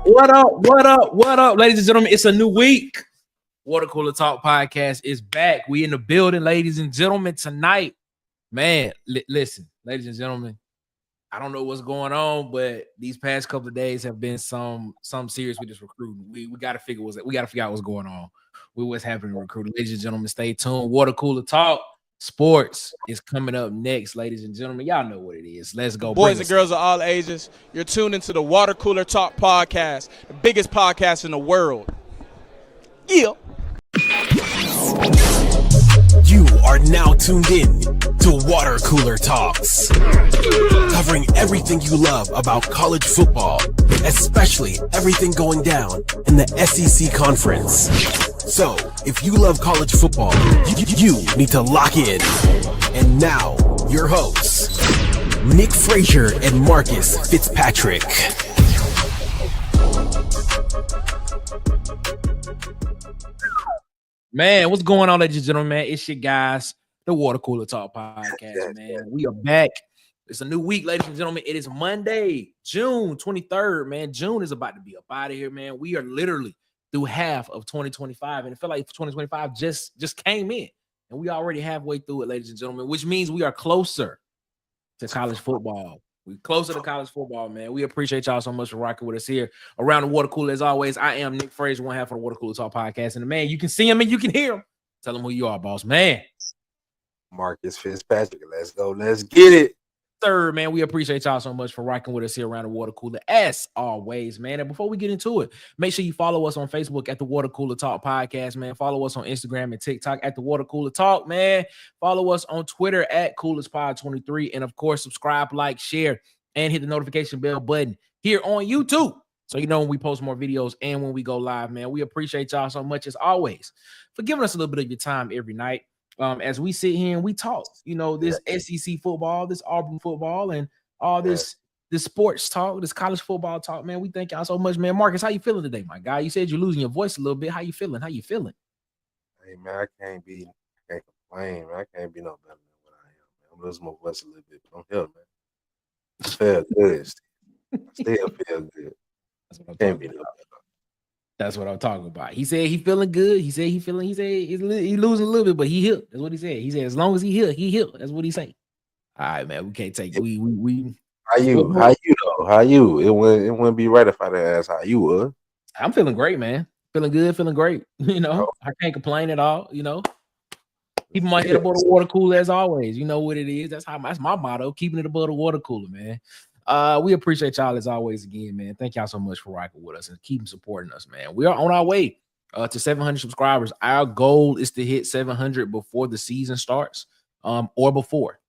What up? What up? What up, ladies and gentlemen? It's a new week. Water Cooler Talk podcast is back. We in the building, ladies and gentlemen, tonight. Man, listen, ladies and gentlemen, I don't know what's going on, but these past couple of days have been some serious with this recruiting. We got to figure out what's going on with what's happening in recruiting. Ladies and gentlemen, stay tuned. Water Cooler Talk Sports is coming up next, ladies and gentlemen. Y'all know what it is. Let's go. Boys and girls of all ages, you're tuned into the Water Cooler Talk podcast, the biggest podcast in the world. Yeah. You are now tuned in to Water Cooler Talks, covering everything you love about college football, especially everything going down in the SEC conference. So, if you love college football, you need to lock in. And now, your hosts, Nick Frazier and Marcus Fitzpatrick. Man, what's going on, ladies and gentlemen? Man, it's your guys, the Water Cooler Talk podcast, man. We are back. It's a new week, ladies and gentlemen. It is Monday, June 23rd, man. June is about to be up out of here, man. We are literally through half of 2025, and it felt like 2025 just came in, and we already halfway through it, ladies and gentlemen, which means we are closer to college football. We're closer to college football, man. We appreciate y'all so much for rocking with us here around the Water Cooler. As always, I am Nick Frazier, one half of the Water Cooler Talk podcast. And man, you can see him and you can hear him. Tell him who you are, boss man. Marcus Fitzpatrick. Let's go. Let's get it. Third, man, we appreciate y'all so much for rocking with us here around the Water Cooler, as always, man. And before we get into it, make sure you follow us on Facebook at the Water Cooler Talk podcast, man. Follow us on Instagram and TikTok at the Water Cooler Talk, man. Follow us on Twitter at CoolersPod23. And of course, subscribe, like, share, and hit the notification bell button here on YouTube, so you know when we post more videos and when we go live, man. We appreciate y'all so much, as always, for giving us a little bit of your time every night. As we sit here and we talk, you know, this SEC football, this Auburn football, and all this sports talk, this college football talk, man. We thank y'all so much, man. Marcus, how you feeling today, my guy? You said you're losing your voice a little bit. How you feeling? How you feeling? Hey, man, I can't complain, man. I can't be no better than what I am, man. I'm losing my voice a little bit, but I'm here, man. I feel good. Still feel good. That's what I'm talking about. That's what I'm talking about. He said he feeling good. He said he's losing a little bit, but he healed. That's what he said. He said as long as he healed. That's what he say. All right, man. We can't take we. How you though? How you? It wouldn't be right if I didn't ask how you were. I'm feeling great, man. Feeling good, feeling great. You know, I can't complain at all. You know, keeping my head above the water cooler as always. You know what it is. That's my motto. Keeping it above the water cooler, man. We appreciate y'all as always again, man. Thank y'all so much for rocking with us and keep supporting us, man. We are on our way to 700 subscribers. Our goal is to hit 700 before the season starts, or before.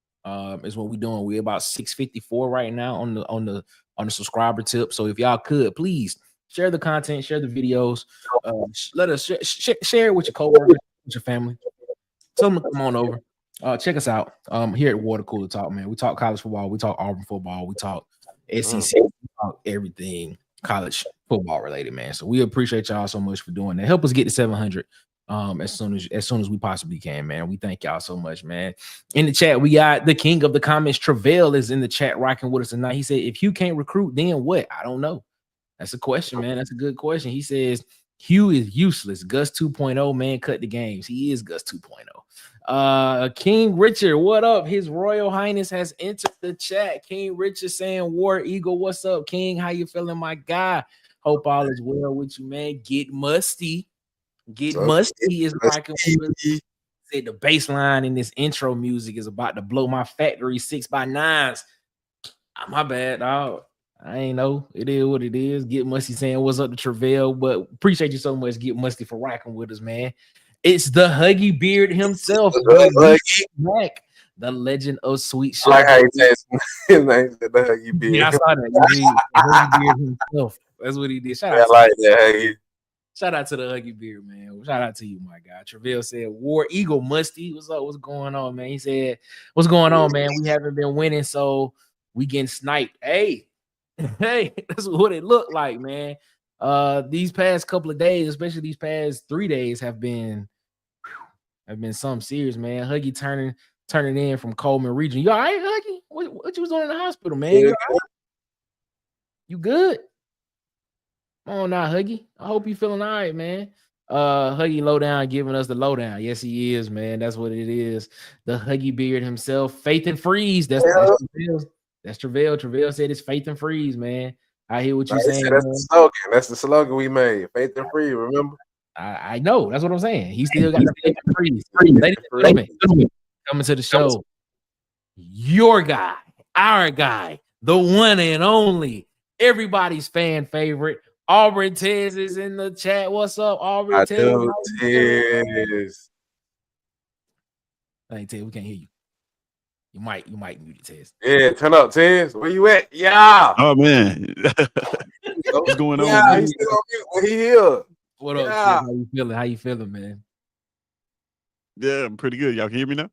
Is what we're doing. We're about 654 right now on the subscriber tip. So if y'all could please share the content, share the videos, let us share it with your coworkers, with your family. Tell them to come on over. Check us out here at Water Cooler Talk, man. We talk college football, we talk Auburn football, we talk SEC, we talk everything college football related, man. So we appreciate y'all so much for doing that. Help us get to 700 as soon as we possibly can, man. We thank y'all so much, man. In the chat, we got the king of the comments, Travell, is in the chat rocking with us tonight. He said, if you can't recruit, then what? I don't know. That's a question, man. That's a good question. He says Hugh is useless. Gus 2.0, man, cut the games. He is Gus 2.0. King Richard, what up? His Royal Highness has entered the chat. King Richard saying, War Eagle, what's up, King? How you feeling, my guy? Hope all is well with you, man. Get musty. Get musty is rocking with us. Said the bass line in this intro music is about to blow my factory 6x9s. My bad, dog. I ain't know. It is what it is. Get Musty saying what's up to Travell, but appreciate you so much, Get Musty, for rocking with us, man. It's the Huggy Beard himself, the legend of Sweet Shot. I like how you said his name, the Huggy Beard. Yeah, I saw that. The Huggy Beard himself. That's what he did. Shout out. I like that, Huggy. Shout out to the Huggy Beard, man. Shout out to you, my guy. Travell said, War Eagle Musty. What's up? What's going on, man? He said, what's going on, man? We haven't been winning, so we getting sniped. Hey, that's what it looked like, man. These past couple of days, especially these past 3 days, have been something serious, man. Huggy turning in from Coleman region. You all right, Huggy? What you was doing in the hospital, man? You good? Come on now, Huggy. I hope you feeling all right, man. Huggy Lowdown giving us the lowdown. Yes, he is, man. That's what it is. The Huggy Beard himself, Faith and Freeze. That's Travail. That's Travail. Travail said it's Faith and Freeze, man. I hear what you're saying. That's the slogan. That's the slogan we made. Faith and free. Remember? I know. That's what I'm saying. He still got the Faith and Freeze. Ladies and gentlemen, coming to the show. Your guy, our guy, the one and only, everybody's fan favorite. Auburn Tez is in the chat. What's up, Auburn Tez? Tez. Hey, Tez, we can't hear you. You might mute it, Tez. Yeah, turn up, Tez. Where you at? Yeah. Oh man, what's going on? Yeah, he's still on mute. Well, he here. What up, Tez? How you feeling? How you feeling, man? Yeah, I'm pretty good. Y'all can hear me now?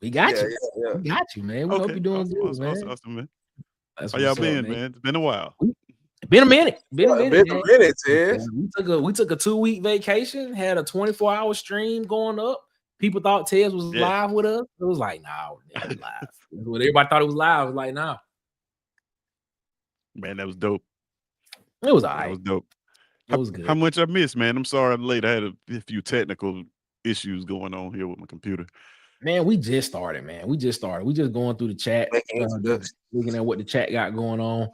We got you. Yeah. We got you, man. We hope you're doing good, man. Awesome, man. How y'all been, man? It's been a while. Been a minute. Been a minute, Tez. We took a 2-week vacation, had a 24-hour stream going up. People thought Tez was live with us. It was like, nah, it was live. When everybody thought it was live, it was like, nah. Man, that was dope. It was all right. That was dope. It was good. How much I missed, man? I'm sorry I'm late. I had a few technical issues going on here with my computer. Man, we just started, man. We just going through the chat, looking at what the chat got going on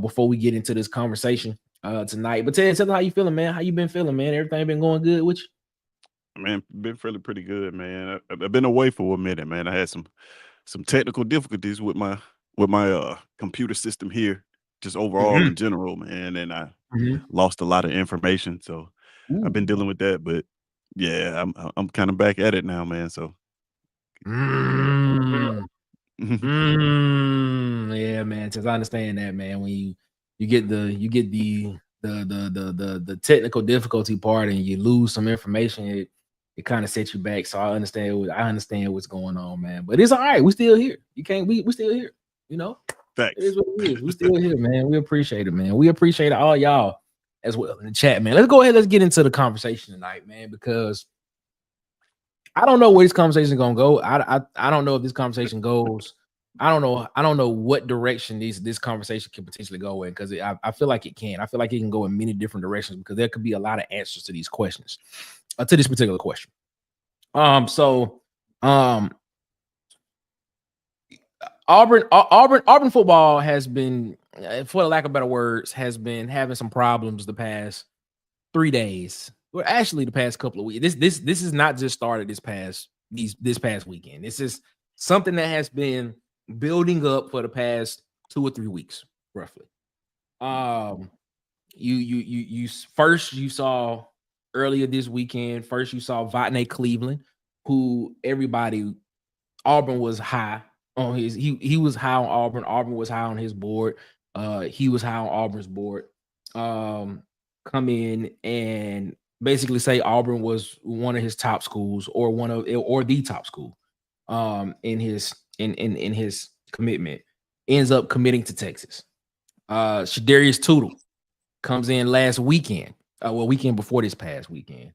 before we get into this conversation tonight. But tell them how you feeling, man. How you been feeling, man? Everything been going good with you? Man, been feeling pretty good, man. I've been away for a minute, man. I had some technical difficulties with my computer system here, just overall in general, man. And I lost a lot of information, so I've been dealing with that. But yeah, I'm kind of back at it now, man. So. Yeah, man. Because I understand that, man. When you get the technical difficulty part and you lose some information, it kind of sets you back. So I understand what's going on, man. But it's all right. We still here. We still here. You know, Facts. It is what it is. We still here, man. We appreciate it, man. We appreciate all y'all as well in the chat, man. Let's go ahead. Let's get into the conversation tonight, man, because I don't know where this conversation is gonna go. I don't know if this conversation goes. I don't know what direction this conversation can potentially go in, because I feel like it can. I feel like it can go in many different directions, because there could be a lot of answers to these questions, to this particular question. Auburn football has been, for the lack of better words, has been having some problems the past 3 days. Well, actually, the past couple of weeks. This is not just started this past weekend. This is something that has been building up for the past 2 or 3 weeks, roughly. You saw earlier this weekend. First, you saw Vatney Cleveland, who Auburn was high on his. He was high on Auburn. Auburn was high on his board. He was high on Auburn's board. Come in and basically say Auburn was one of his top schools, or the top school in his commitment. Ends up committing to Texas. Shadarius Tootle comes in last weekend, weekend before this past weekend.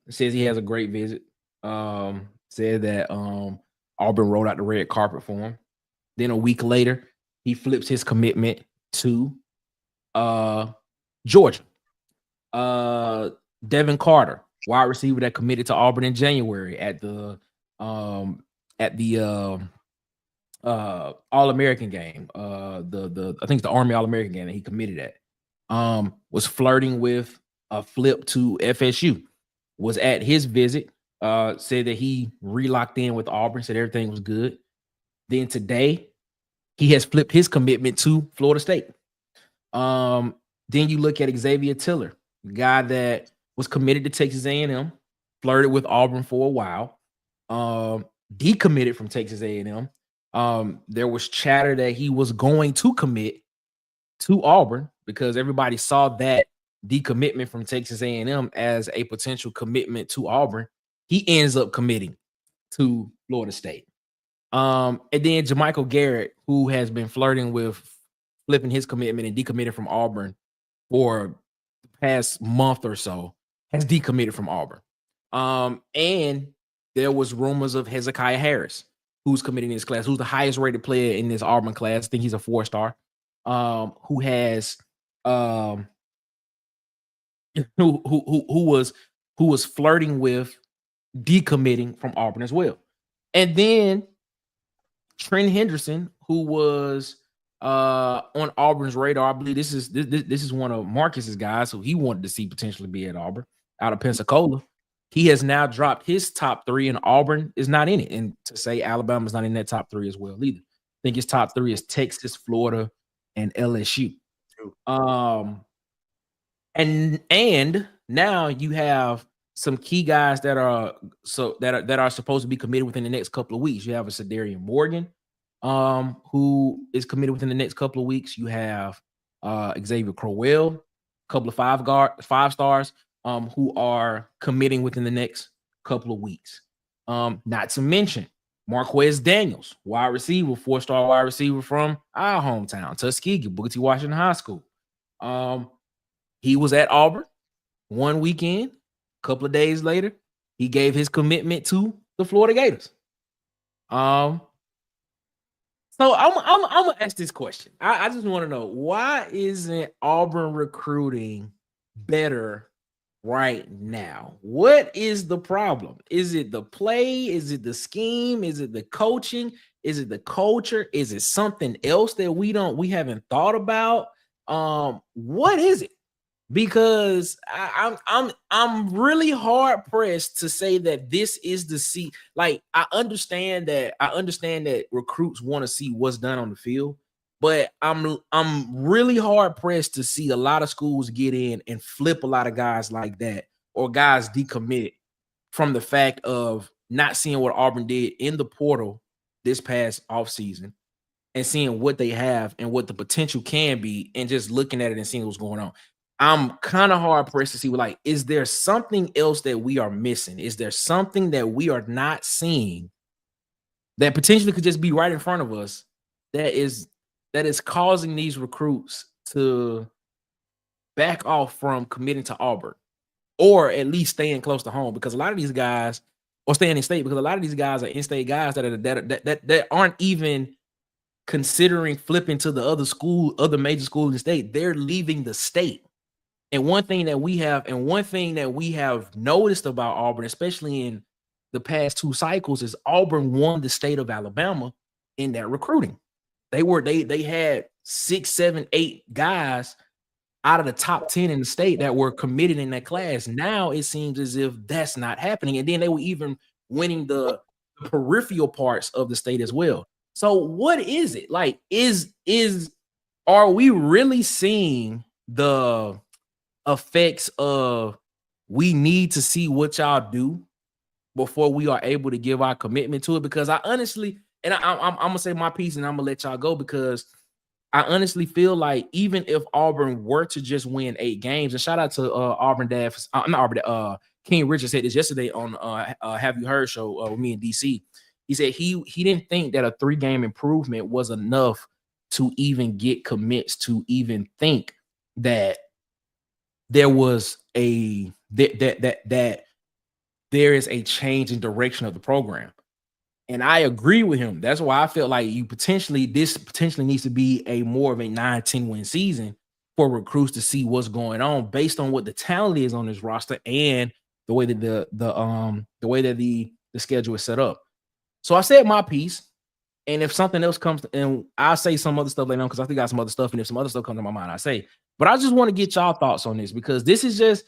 Says he has a great visit. Said that Auburn rolled out the red carpet for him. Then a week later, he flips his commitment to Georgia. Devin Carter, wide receiver that committed to Auburn in January at the All-American game. I think it's the Army All-American game that he committed at. Was flirting with a flip to FSU. Was at his visit. Said that he re-locked in with Auburn. Said everything was good. Then today, he has flipped his commitment to Florida State. Then you look at Xavier Tiller, the guy that was committed to Texas A&M, flirted with Auburn for a while, decommitted from Texas A&M. There was chatter that he was going to commit to Auburn, because everybody saw that decommitment from Texas A&M as a potential commitment to Auburn. He ends up committing to Florida State. And then Jermichael Garrett, who has been flirting with flipping his commitment and decommitting from Auburn for the past month or so, has decommitted from Auburn. And there was rumors of Hezekiah Harris, who's committing in this class, who's the highest rated player in this Auburn class. I think he's a 4-star, who has who was flirting with decommitting from Auburn as well. And then Trent Henderson, who was on Auburn's radar. I believe this is one of Marcus's guys who he wanted to see potentially be at Auburn out of Pensacola. He has now dropped his top 3, and Auburn is not in it. And to say Alabama's not in that top 3 as well either. I think his top 3 is Texas, Florida, and LSU. And now you have some key guys that are supposed to be committed within the next couple of weeks. You have a Sadarian Morgan, who is committed within the next couple of weeks. You have Xavier Crowell, a couple of 5 stars, who are committing within the next couple of weeks. Not to mention Marquez Daniels, wide receiver, 4-star wide receiver from our hometown, Tuskegee, Booker T. Washington High School. He was at Auburn one weekend. A couple of days later, he gave his commitment to the Florida Gators. So I'm gonna ask this question. I just want to know, why isn't Auburn recruiting better right now? What is the problem? Is it the play? Is it the scheme? Is it the coaching? Is it the culture? Is it something else that we haven't thought about? What is it? Because I'm really hard pressed to say that this is the seat. Like, I understand that recruits want to see what's done on the field, but I'm really hard pressed to see a lot of schools get in and flip a lot of guys like that, or guys decommit from the fact of not seeing what Auburn did in the portal this past offseason and seeing what they have and what the potential can be, and just looking at it and seeing what's going on. I'm kind of hard pressed to see, like, is there something else that we are missing? Is there something that we are not seeing that potentially could just be right in front of us that is causing these recruits to back off from committing to Auburn, or at least staying close to home? Because a lot of these guys, or staying in state, because a lot of these guys are in-state guys that aren't even considering flipping to the other major school in the state. They're leaving the state. And one thing that we have noticed about Auburn, especially in the past 2 cycles, is Auburn won the state of Alabama in that recruiting. They had 6, 7, 8 guys out of the top 10 in the state that were committed in that class. Now it seems as if that's not happening. And then they were even winning the peripheral parts of the state as well. So what is it? Like, are we really seeing the effects of, we need to see what y'all do before we are able to give our commitment to it? Because I honestly, and I'm gonna say my piece and I'm gonna let y'all go, because I honestly feel like even if Auburn were to just win 8 games, and shout out to Auburn dad, King Richard said this yesterday on Have You Heard show with me in DC. He said he didn't think that a 3-game improvement was enough to even get commits to even think that there was that there is a change in direction of the program. And I agree with him. That's why I felt like this potentially needs to be a more of a 9-10 win season for recruits to see what's going on based on what the talent is on this roster and the way that the schedule is set up. So I said my piece, and if something else comes, and I'll say some other stuff later on, because I still got some other stuff, and if some other stuff comes to my mind, I say. But I just want to get y'all thoughts on this, because this is just,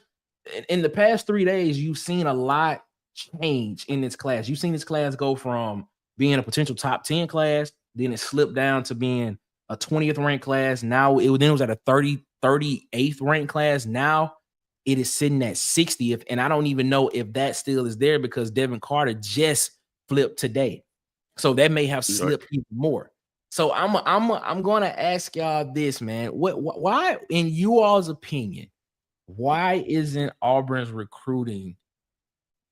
in the past 3 days, you've seen a lot change in this class. You've seen this class go from being a potential top 10 class, then it slipped down to being a 20th ranked class. Now it was at a 38th ranked class. Now it is sitting at 60th, and I don't even know if that still is there, because Devin Carter just flipped today, so that may have slipped even more. So I'm gonna ask y'all this, man. Why, in you all's opinion, why isn't Auburn's recruiting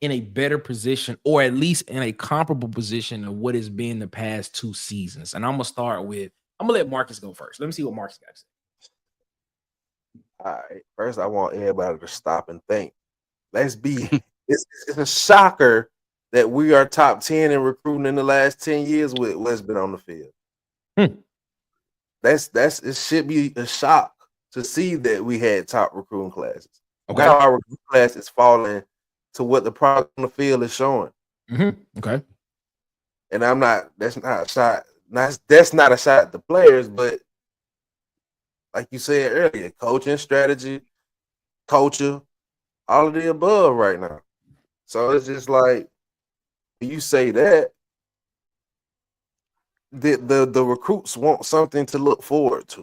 in a better position, or at least in a comparable position of what it's been the past 2 seasons? And I'm gonna let Marcus go first. Let me see what Marcus got to say. All right. First, I want everybody to stop and think. It's a shocker that we are top 10 in recruiting in the last 10 years with what's been on the field. It should be a shock to see that we had top recruiting classes. Okay. Now our recruit class is falling to what the product on the field is showing. Okay. And that's not a shot. That's not a shot at the players, but like you said earlier, coaching strategy, culture, all of the above right now. So it's just like you say that the recruits want something to look forward to,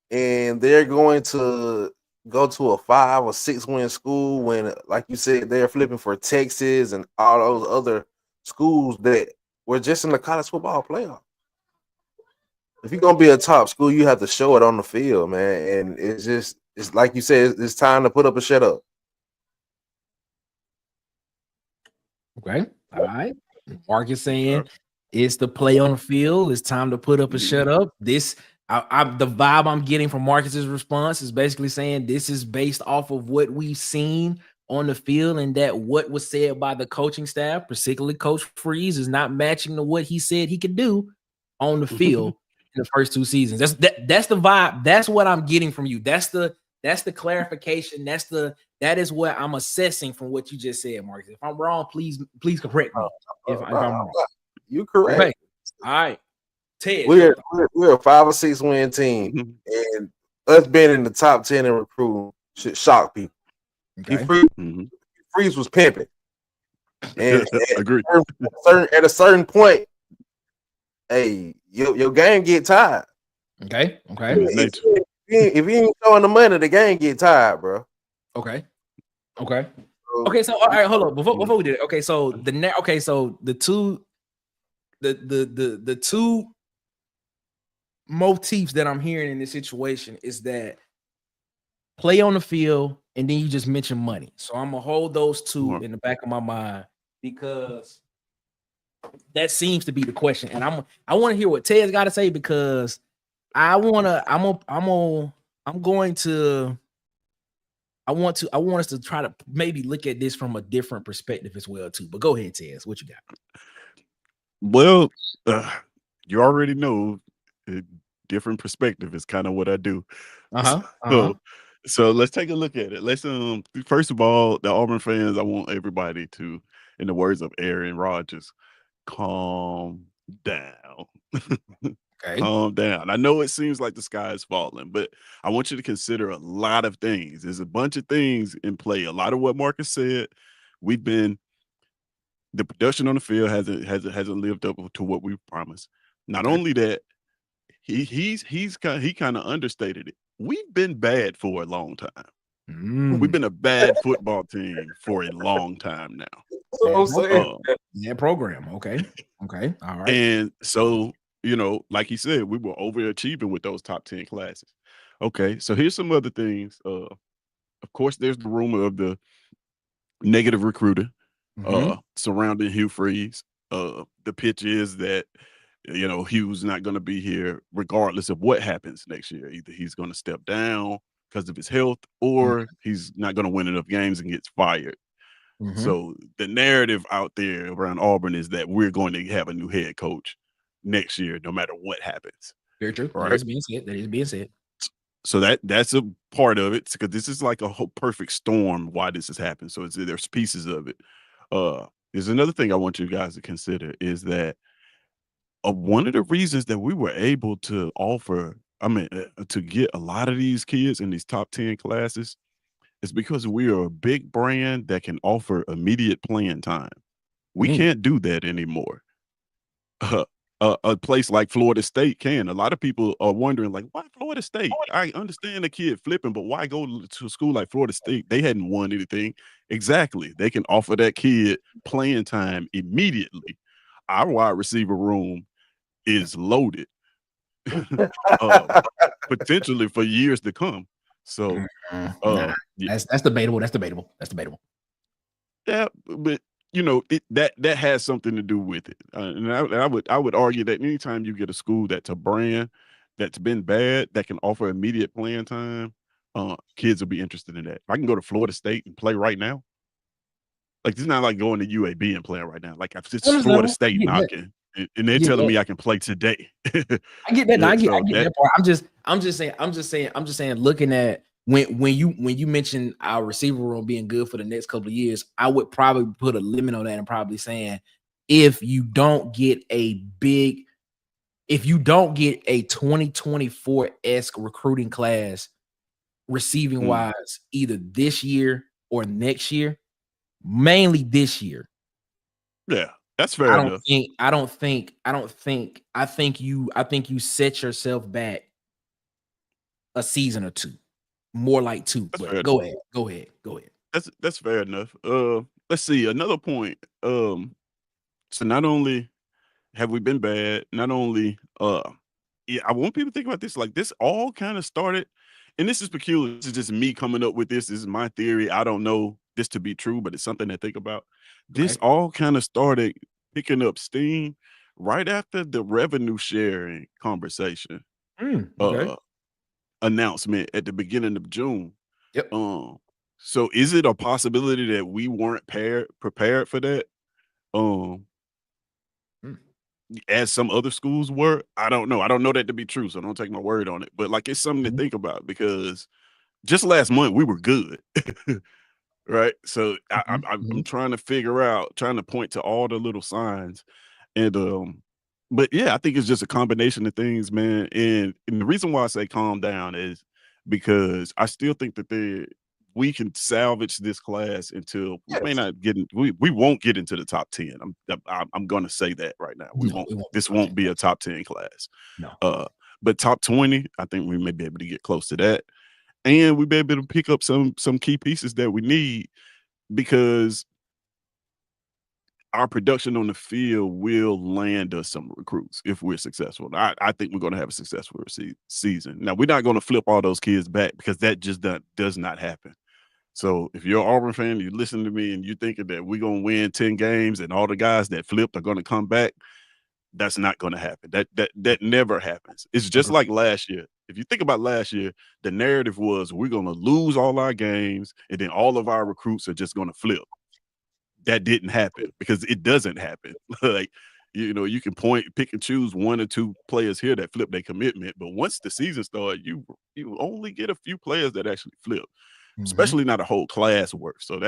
and they're going to go to a 5 or 6 win school when, like you said, they're flipping for Texas and all those other schools that were just in the college football playoff. If you're gonna be a top school, you have to show it on the field, man. And it's like you said, it's time to put up or shut up. Okay. All right. Mark is saying it's the play on the field. It's time to put up or shut up. This the vibe I'm getting from Marcus's response is basically saying this is based off of what we've seen on the field, and that what was said by the coaching staff, particularly Coach Freeze, is not matching to what he said he could do on the field in the first 2 seasons. That's the vibe. That's what I'm getting from you. That's the clarification. That is what I'm assessing from what you just said, Marcus. If I'm wrong, please correct me. If I'm wrong, you correct. Okay. All right, Ted. We're a 5 or 6 win team, and us being in the top 10 in recruiting should shock people. Okay. Freeze was pimping, and Agreed. At a certain point, hey, your game get tired. Okay. If you ain't showing the money, the game get tired, bro. Okay. So all right, hold on. Before we did it, okay. So the two motifs that I'm hearing in this situation is that play on the field, and then you just mentioned money. So I'm gonna hold those two in the back of my mind, because that seems to be the question. And I want to hear what Ted's got to say, because I want us to try to maybe look at this from a different perspective as well too. But go ahead, Tez. What you got? Well, you already know, different perspective is kind of what I do. So let's take a look at it. Let's first of all, the Auburn fans, I want everybody to, in the words of Aaron Rodgers, calm down. Okay. Calm down. I know it seems like the sky is falling, but I want you to consider a lot of things. There's a bunch of things in play. A lot of what Marcus said, the production on the field hasn't lived up to what we promised. Not only that, he kind of understated it. We've been bad for a long time. We've been a bad football team for a long time now. Yeah, program. Okay. All right. And so, like he said, we were overachieving with those top 10 classes. Okay, so here's some other things. Of course, there's the rumor of the negative recruiting surrounding Hugh Freeze. The pitch is that Hugh's not going to be here regardless of what happens next year. Either he's going to step down because of his health, or he's not going to win enough games and gets fired. So the narrative out there around Auburn is that we're going to have a new head coach next year, no matter what happens. Very true. Right? That is being said. So that's a part of it, because this is like a whole perfect storm why this has happened. So there's pieces of it. There's another thing I want you guys to consider is that one of the reasons that we were able to offer, to get a lot of these kids in these top 10 classes is because we are a big brand that can offer immediate playing time. We can't do that anymore. A place like Florida State can. A lot of people are wondering, like, why Florida State? I understand the kid flipping, but why go to a school like Florida State? They hadn't won anything. Exactly. They can offer that kid playing time immediately. Our wide receiver room is loaded, potentially for years to come. So that's debatable. That's debatable. Yeah, but that has something to do with it. And I would argue that anytime you get a school that's a brand that's been bad that can offer immediate playing time, kids will be interested in that. If I can go to Florida State and play right now, like it's not like going to UAB and playing right now. Like if it's Florida State knocking, and they're telling me I can play today. I get that. I get that part. I'm just saying. Looking at when you mentioned our receiver room being good for the next couple of years, I would probably put a limit on that and probably saying if you don't get a 2024-esque recruiting class receiving wise either this year or next year, mainly this year. Yeah, that's fair enough. I think you set yourself back a season or two. More like two, That's but fair. go ahead. That's fair enough. Let's see another point. So not only have we been bad, not only yeah, I want people to think about this. Like this all kind of started, and this is peculiar. This is just me coming up with this. This is my theory. I don't know this to be true, but it's something to think about. This Okay. all kind of started picking up steam right after the revenue sharing conversation Okay. announcement at the beginning of June. Yep. So is it a possibility that we weren't prepared for that? Mm. As some other schools were. I don't know. I don't know that to be true, so don't take my word on it. But like it's something to Mhm. think about because just last month we were good. Right. So I'm trying to figure out, trying to point to all the little signs. And but yeah, I think it's just a combination of things, man. And the reason why I say calm down is because I still think that we can salvage this class until we may Yes. not get in, we won't get into the top 10. I'm gonna say that right now. We No, won't, it won't be this top 10 won't be a class. top 10 class. No. But top 20, I think we may be able to get close to that. And we may be able to pick up some key pieces that we need because our production on the field will land us some recruits if we're successful. I think we're going to have a successful season. Now, we're not going to flip all those kids back because that just does not happen. So if you're an Auburn fan, you listen to me and you're thinking that we're going to win 10 games and all the guys that flipped are going to come back, that's not going to happen. That never happens. It's just like last year. If you think about last year, the narrative was we're going to lose all our games and then all of our recruits are just going to flip. That didn't happen because it doesn't happen. Like, you can pick and choose one or two players here that flip their commitment, but once the season started, you only get a few players that actually flip, especially not a whole class work. So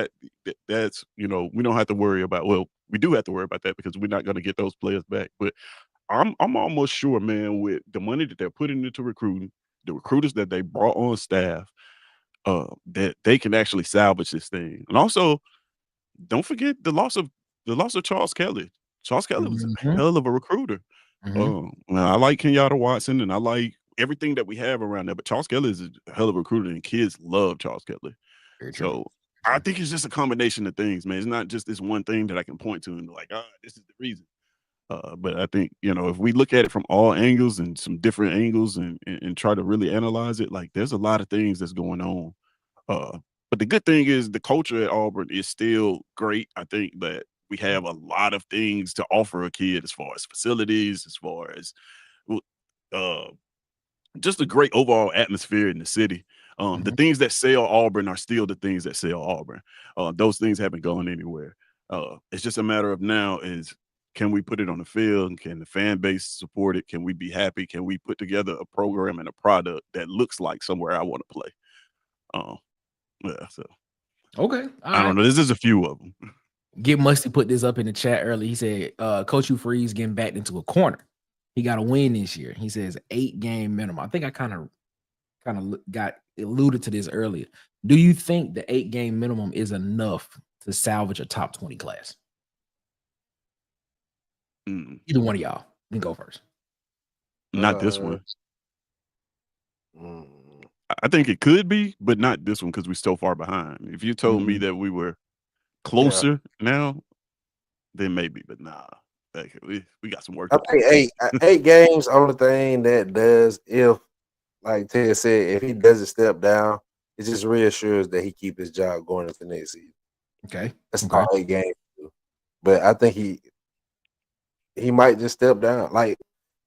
that's we don't have to worry about. Well, we do have to worry about that because we're not going to get those players back. But I'm almost sure, man, with the money that they're putting into recruiting, the recruiters that they brought on staff, that they can actually salvage this thing, and also don't forget the loss of Charles Kelly. Charles Kelly was a hell of a recruiter. I like Kenyatta Watson, and I like everything that we have around there. But Charles Kelly is a hell of a recruiter, and kids love Charles Kelly. Very true. So I think it's just a combination of things, man. It's not just this one thing that I can point to and be like, this is the reason. But I think if we look at it from all angles and some different angles and try to really analyze it, like there's a lot of things that's going on. But the good thing is the culture at Auburn is still great. I think that we have a lot of things to offer a kid as far as facilities, as far as uh, just a great overall atmosphere in the city. The things that sell Auburn are still the things that sell Auburn. Those things haven't gone anywhere. It's just a matter of now is, can we put it on the field? Can the fan base support it? Can we be happy? Can we put together a program and a product that looks like somewhere I want to play? Yeah, so Okay. I don't know. There's just a few of them. Get Musty put this up in the chat early. He said, Coach Hugh Freeze getting backed into a corner. He got a win this year. He says 8-game minimum. I think I kind of got alluded to this earlier. Do you think the 8-game minimum is enough to salvage a top 20 class? Either one of y'all. You can go first. Not this one. I think it could be, but not this one because we're so far behind. If you told me that we were closer now, then maybe, but nah. Like, we got some work to do. I think eight games. Only thing that does, if like Ted said, if he doesn't step down, it just reassures that he keep his job going into next season. Okay, that's all 8 games. But I think he might just step down. Like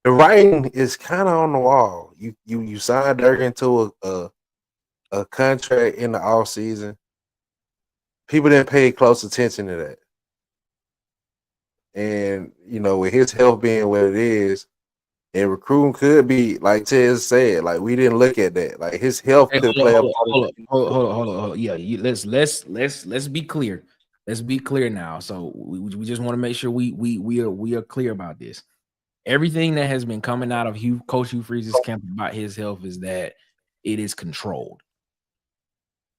the writing is kind of on the wall. You signed Dirk into a contract in the off season. People didn't pay close attention to that. And with his health being what it is, And recruiting could be like Ted said, like we didn't look at that. Like his health Hey, could play a part. hold on. Yeah, let's be clear. Let's be clear now. So we just want to make sure we are clear about this. Everything that has been coming out of Coach Hugh Freeze's camp about his health is that it is controlled.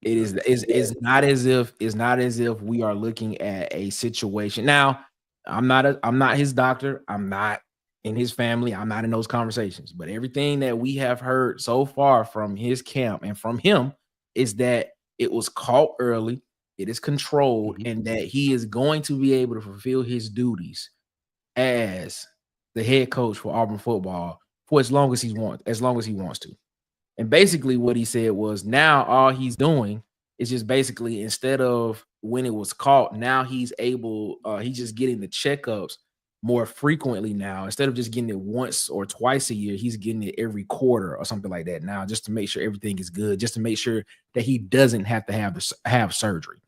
It's not as if we are looking at a situation. Now, I'm not his doctor. I'm not in his family. I'm not in those conversations. But everything that we have heard so far from his camp and from him is that it was caught early, it is controlled, and that he is going to be able to fulfill his duties as the head coach for Auburn football for as long as he wants to. And basically what he said was now all he's doing is just basically instead of when it was caught, now he's just getting the checkups more frequently now. Instead of just getting it once or twice a year, he's getting it every quarter or something like that now, just to make sure everything is good, just to make sure that he doesn't have to have surgery,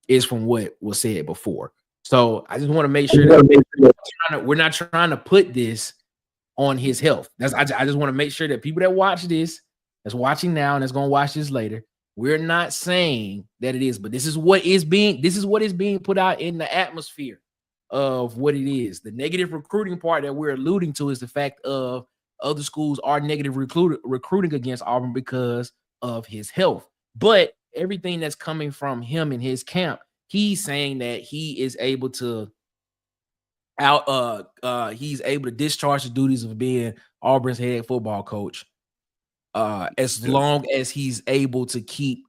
is from what was said before. So I just want to make sure that we're not trying to put this on his health. I just want to make sure that people that watch this, that's watching now and that's going to watch this later, we're not saying that it is, but this is what is being put out in the atmosphere of what it is. The negative recruiting part that we're alluding to is the fact of other schools are negative recruiting against Auburn because of his health. But everything that's coming from him in his camp, he's saying that he is able to he's able to discharge the duties of being Auburn's head football coach as long as he's able to keep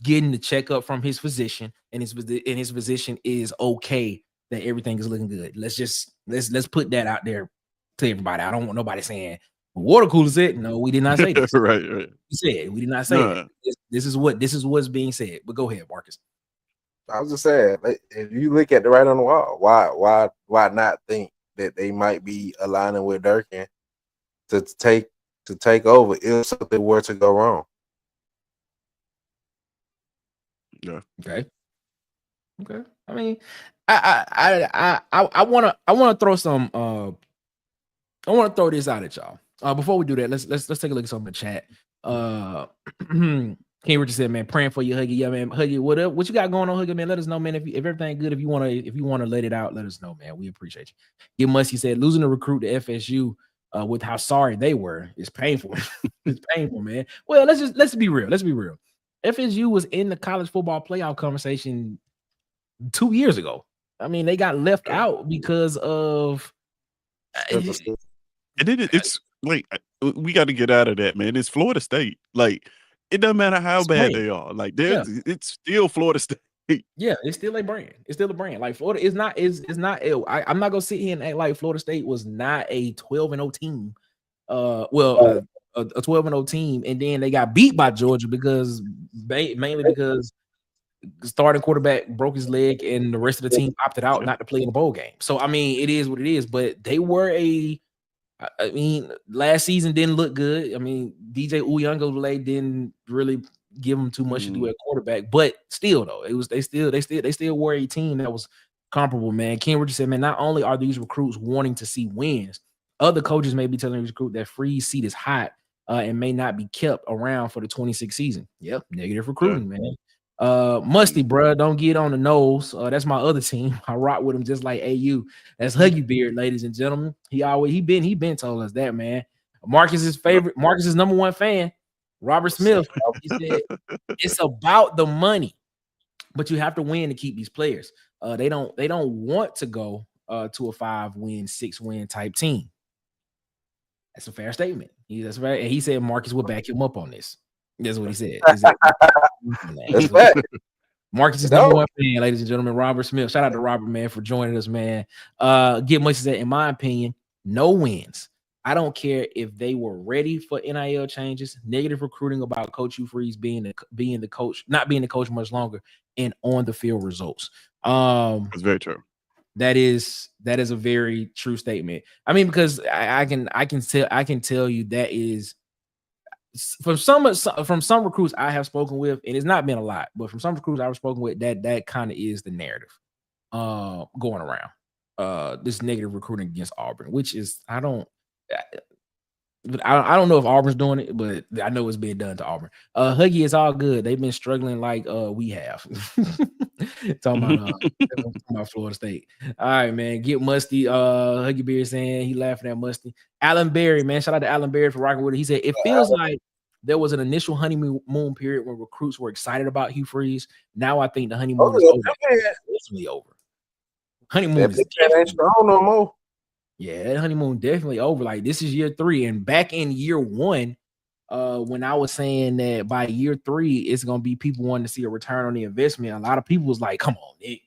getting the checkup from his physician and his physician is okay that everything is looking good. Let's put that out there to everybody. I don't want nobody saying water cooler said. No, we did not say this. right. We did not say that. This is what's being said. But go ahead, Marcus. I was just saying, if you look at the right on the wall, why not think that they might be aligning with Durkin to take over if something were to go wrong? Yeah. Okay. I mean, I wanna throw some I want to throw this out at y'all. Before we do that, let's take a look at some of the chat. King Richard said, "Man, praying for you, Huggy. Yeah, man, Huggy. What up? What you got going on, Huggy? Man, let us know, man. If everything good, if you wanna let it out, let us know, man. We appreciate you." Get Musty said, "Losing the recruit to FSU with how sorry they were is painful. It's painful, man. Well, let's be real. Let's be real. FSU was in the college football playoff conversation 2 years ago. I mean, they got left out because of." And then it's like we got to get out of that, man. It's Florida State. Like it doesn't matter how bad they are. Like it's still Florida State. Yeah, it's still a brand. It's still a brand. Like Florida is not. I'm not gonna sit here and act like Florida State was not a 12-0 team. A 12-0 team, and then they got beat by Georgia because mainly because the starting quarterback broke his leg and the rest of the team opted out not to play in the bowl game. So I mean, it is what it is. But they were I mean, last season didn't look good. I mean, DJ Uyunglele didn't really give them too much to do at quarterback, but still, though, they still were a team that was comparable, man. Ken Richard said, man, not only are these recruits wanting to see wins, other coaches may be telling these recruit that Freeze seat is hot and may not be kept around for the 26 season. Yep, negative recruiting, man. Musty, bro, don't get on the nose. That's my other team. I rock with him just like AU. That's Huggy Beard, ladies and gentlemen. He been told us that, man. Marcus's number one fan, Robert Smith. He said it's about the money, but you have to win to keep these players. They don't want to go to a 5-win, 6-win type team. That's a fair statement. That's right. And he said Marcus will back him up on this. That's what he said. Marcus is number one fan, ladies and gentlemen. Robert Smith. Shout out to Robert, man, for joining us, man. Get much said, in my opinion, no wins. I don't care if they were ready for NIL changes, negative recruiting about Coach Hugh Freeze being the coach, not being the coach much longer, and on the field results. That's very true. That is a very true statement. I mean, because I can tell you that is. From some recruits I have spoken with, and it's not been a lot, but from some recruits I've spoken with, that kind of is the narrative going around. This negative recruiting against Auburn, which is but I don't know if Auburn's doing it, but I know it's being done to Auburn. Huggy, it's all good. They've been struggling like we have. talking about Florida State. All right, man. Get Musty. Huggy Beard saying he laughing at Musty. Alan Berry, man. Shout out to Alan Berry for rocking with it. He said it feels like there was an initial honeymoon period when recruits were excited about Hugh Freeze. Now I think the honeymoon is over. Definitely over. Honeymoon is ain't strong no more. Yeah, that honeymoon definitely over. Like this is year 3, and back in year 1, when I was saying that by year 3 it's gonna be people wanting to see a return on the investment, a lot of people was like, "Come on, Nick,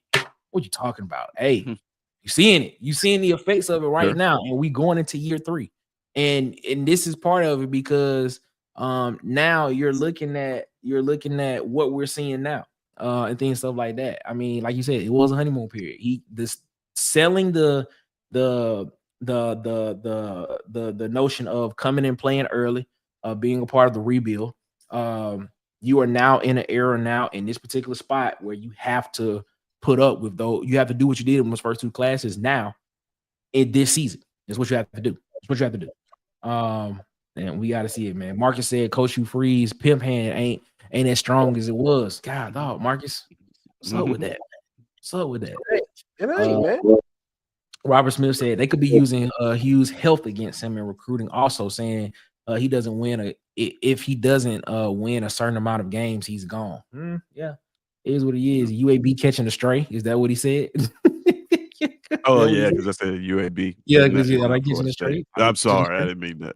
what you talking about?" Hey, you seeing it? You seeing the effects of it right now, and we going into year 3, and this is part of it because now you're looking at what we're seeing now, and things stuff like that. I mean, like you said, it was a honeymoon period. Selling the notion of coming and playing early, being a part of the rebuild. You are now in an era now in this particular spot where you have to put up with those. You have to do what you did in those first 2 classes now in this season. That's what you have to do. That's what you have to do. And we got to see it, man. Marcus said, Coach Hugh Freeze pimp hand ain't as strong as it was. God, dog, Marcus, what's up with that? What's up with that? It ain't, man. Robert Smith said they could be using Hugh's health against him in recruiting. Also saying he doesn't win if he doesn't win a certain amount of games, he's gone. Yeah, it is what he is. UAB catching a stray. Is that what he said? Oh yeah, because I said UAB. Yeah, because like catching a stray. I'm sorry, I didn't mean that.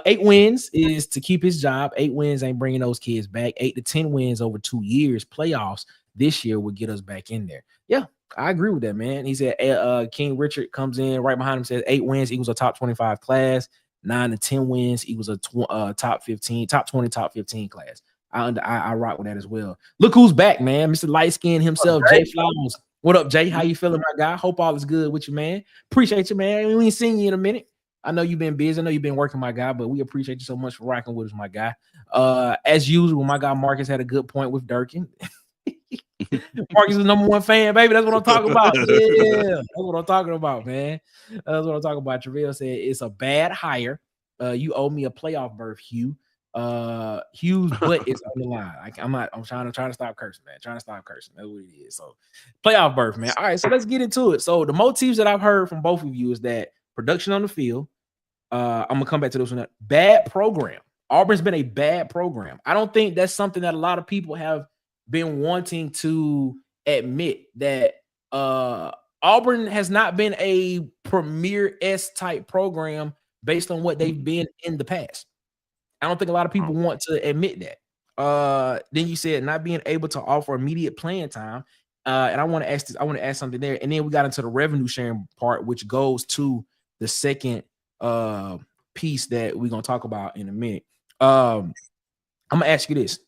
8 wins is to keep his job. 8 wins ain't bringing those kids back. 8 to 10 wins over 2 years. Playoffs this year would get us back in there. Yeah. I agree with that, man. He said King Richard comes in right behind him, says 8 wins equals a top 25 class, 9 to 10 wins equals a top 15, top 20, top 15 class. I rock with that as well. Look who's back, man. Mr. Light Skin himself, Jay Flowers. What up, Jay? How you feeling, my guy? Hope all is good with you, man. Appreciate you, man. We ain't seen you in a minute. I know you've been busy. I know you've been working, my guy, but we appreciate you so much for rocking with us, my guy. As usual, my guy Marcus had a good point with Durkin. Marcus is the #1 fan, baby. That's what I'm talking about. Yeah, that's what I'm talking about, man. That's what I'm talking about. Travell said it's a bad hire. You owe me a playoff berth, Hugh. Hugh's butt is on the line. I'm trying to stop cursing, man. Trying to stop cursing. That's what it is. So playoff berth, man. All right, so let's get into it. So the motifs that I've heard from both of you is that production on the field. I'm gonna come back to this one. Bad program. Auburn's been a bad program. I don't think that's something that a lot of people have been wanting to admit, that Auburn has not been a premier S type program based on what they've been in the past. I don't think a lot of people want to admit that. Then you said not being able to offer immediate playing time. And I want to ask something there. And then we got into the revenue sharing part, which goes to the second piece that we're gonna talk about in a minute. I'm gonna ask you this.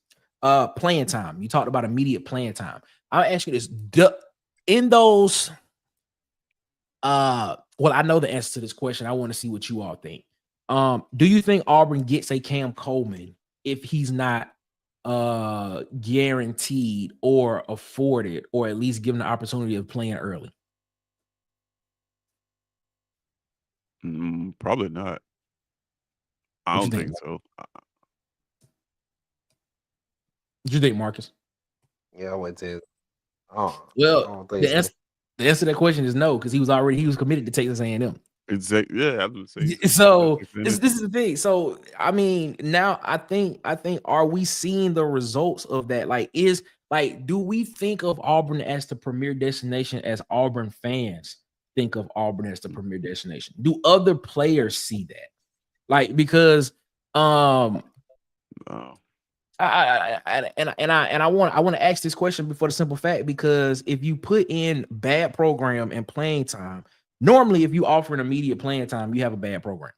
Playing time. You talked about immediate playing time. I'll ask you this. In those, well, I know the answer to this question. I want to see what you all think. Do you think Auburn gets a Cam Coleman if he's not guaranteed or afforded, or at least given the opportunity of playing early? Probably not. I don't think so. What you think, Marcus? Yeah, I went to. The answer to that question is no, because he was committed to Texas A&M. Exactly. Yeah, I would say. So this is the thing. So I mean, now I think are we seeing the results of that? Do we think of Auburn as the premier destination as Auburn fans think of Auburn as the premier destination? Do other players see that? Because I want to ask this question before the simple fact, because if you put in bad program and playing time, normally if you offer an immediate playing time, you have a bad program,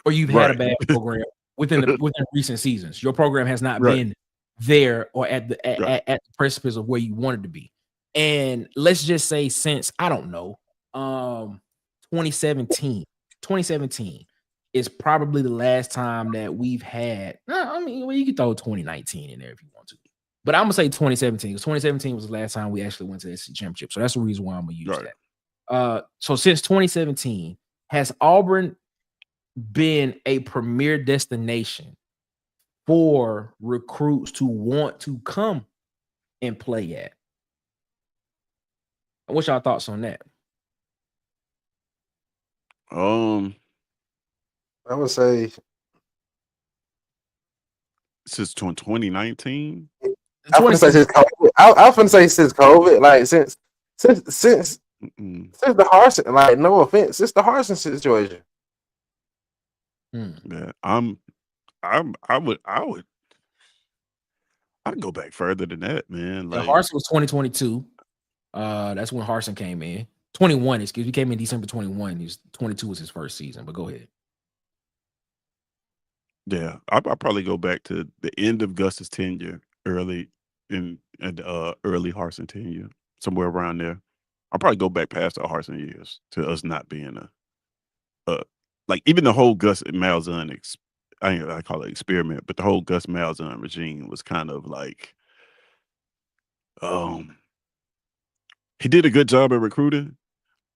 or you've had a bad program within recent seasons. Your program has not been there or at the precipice of where you wanted to be. And let's just say since 2017 is probably the last time that we've had. You can throw 2019 in there if you want to, but I'm gonna say 2017 because 2017 was the last time we actually went to the SEC championship. So that's the reason why I'm gonna use that. So since 2017, has Auburn been a premier destination for recruits to want to come and play at. What's y'all thoughts on that? I would say since 2019. I was gonna say since COVID. I was gonna say since COVID, like since the Harsin, like no offense, since the Harsin situation. Yeah, I'd go back further than that, man. Like Harsin was 2022. That's when Harsin came in. 21, excuse me. He came in December 21. He was 22 was his first season, but go ahead. Yeah, I'll probably go back to the end of Gus's tenure, early Harsin tenure, somewhere around there. I'll probably go back past the Harsin years to us not being like even the whole Gus Malzahn I call it experiment, but the whole Gus Malzahn regime was kind of like, he did a good job at recruiting.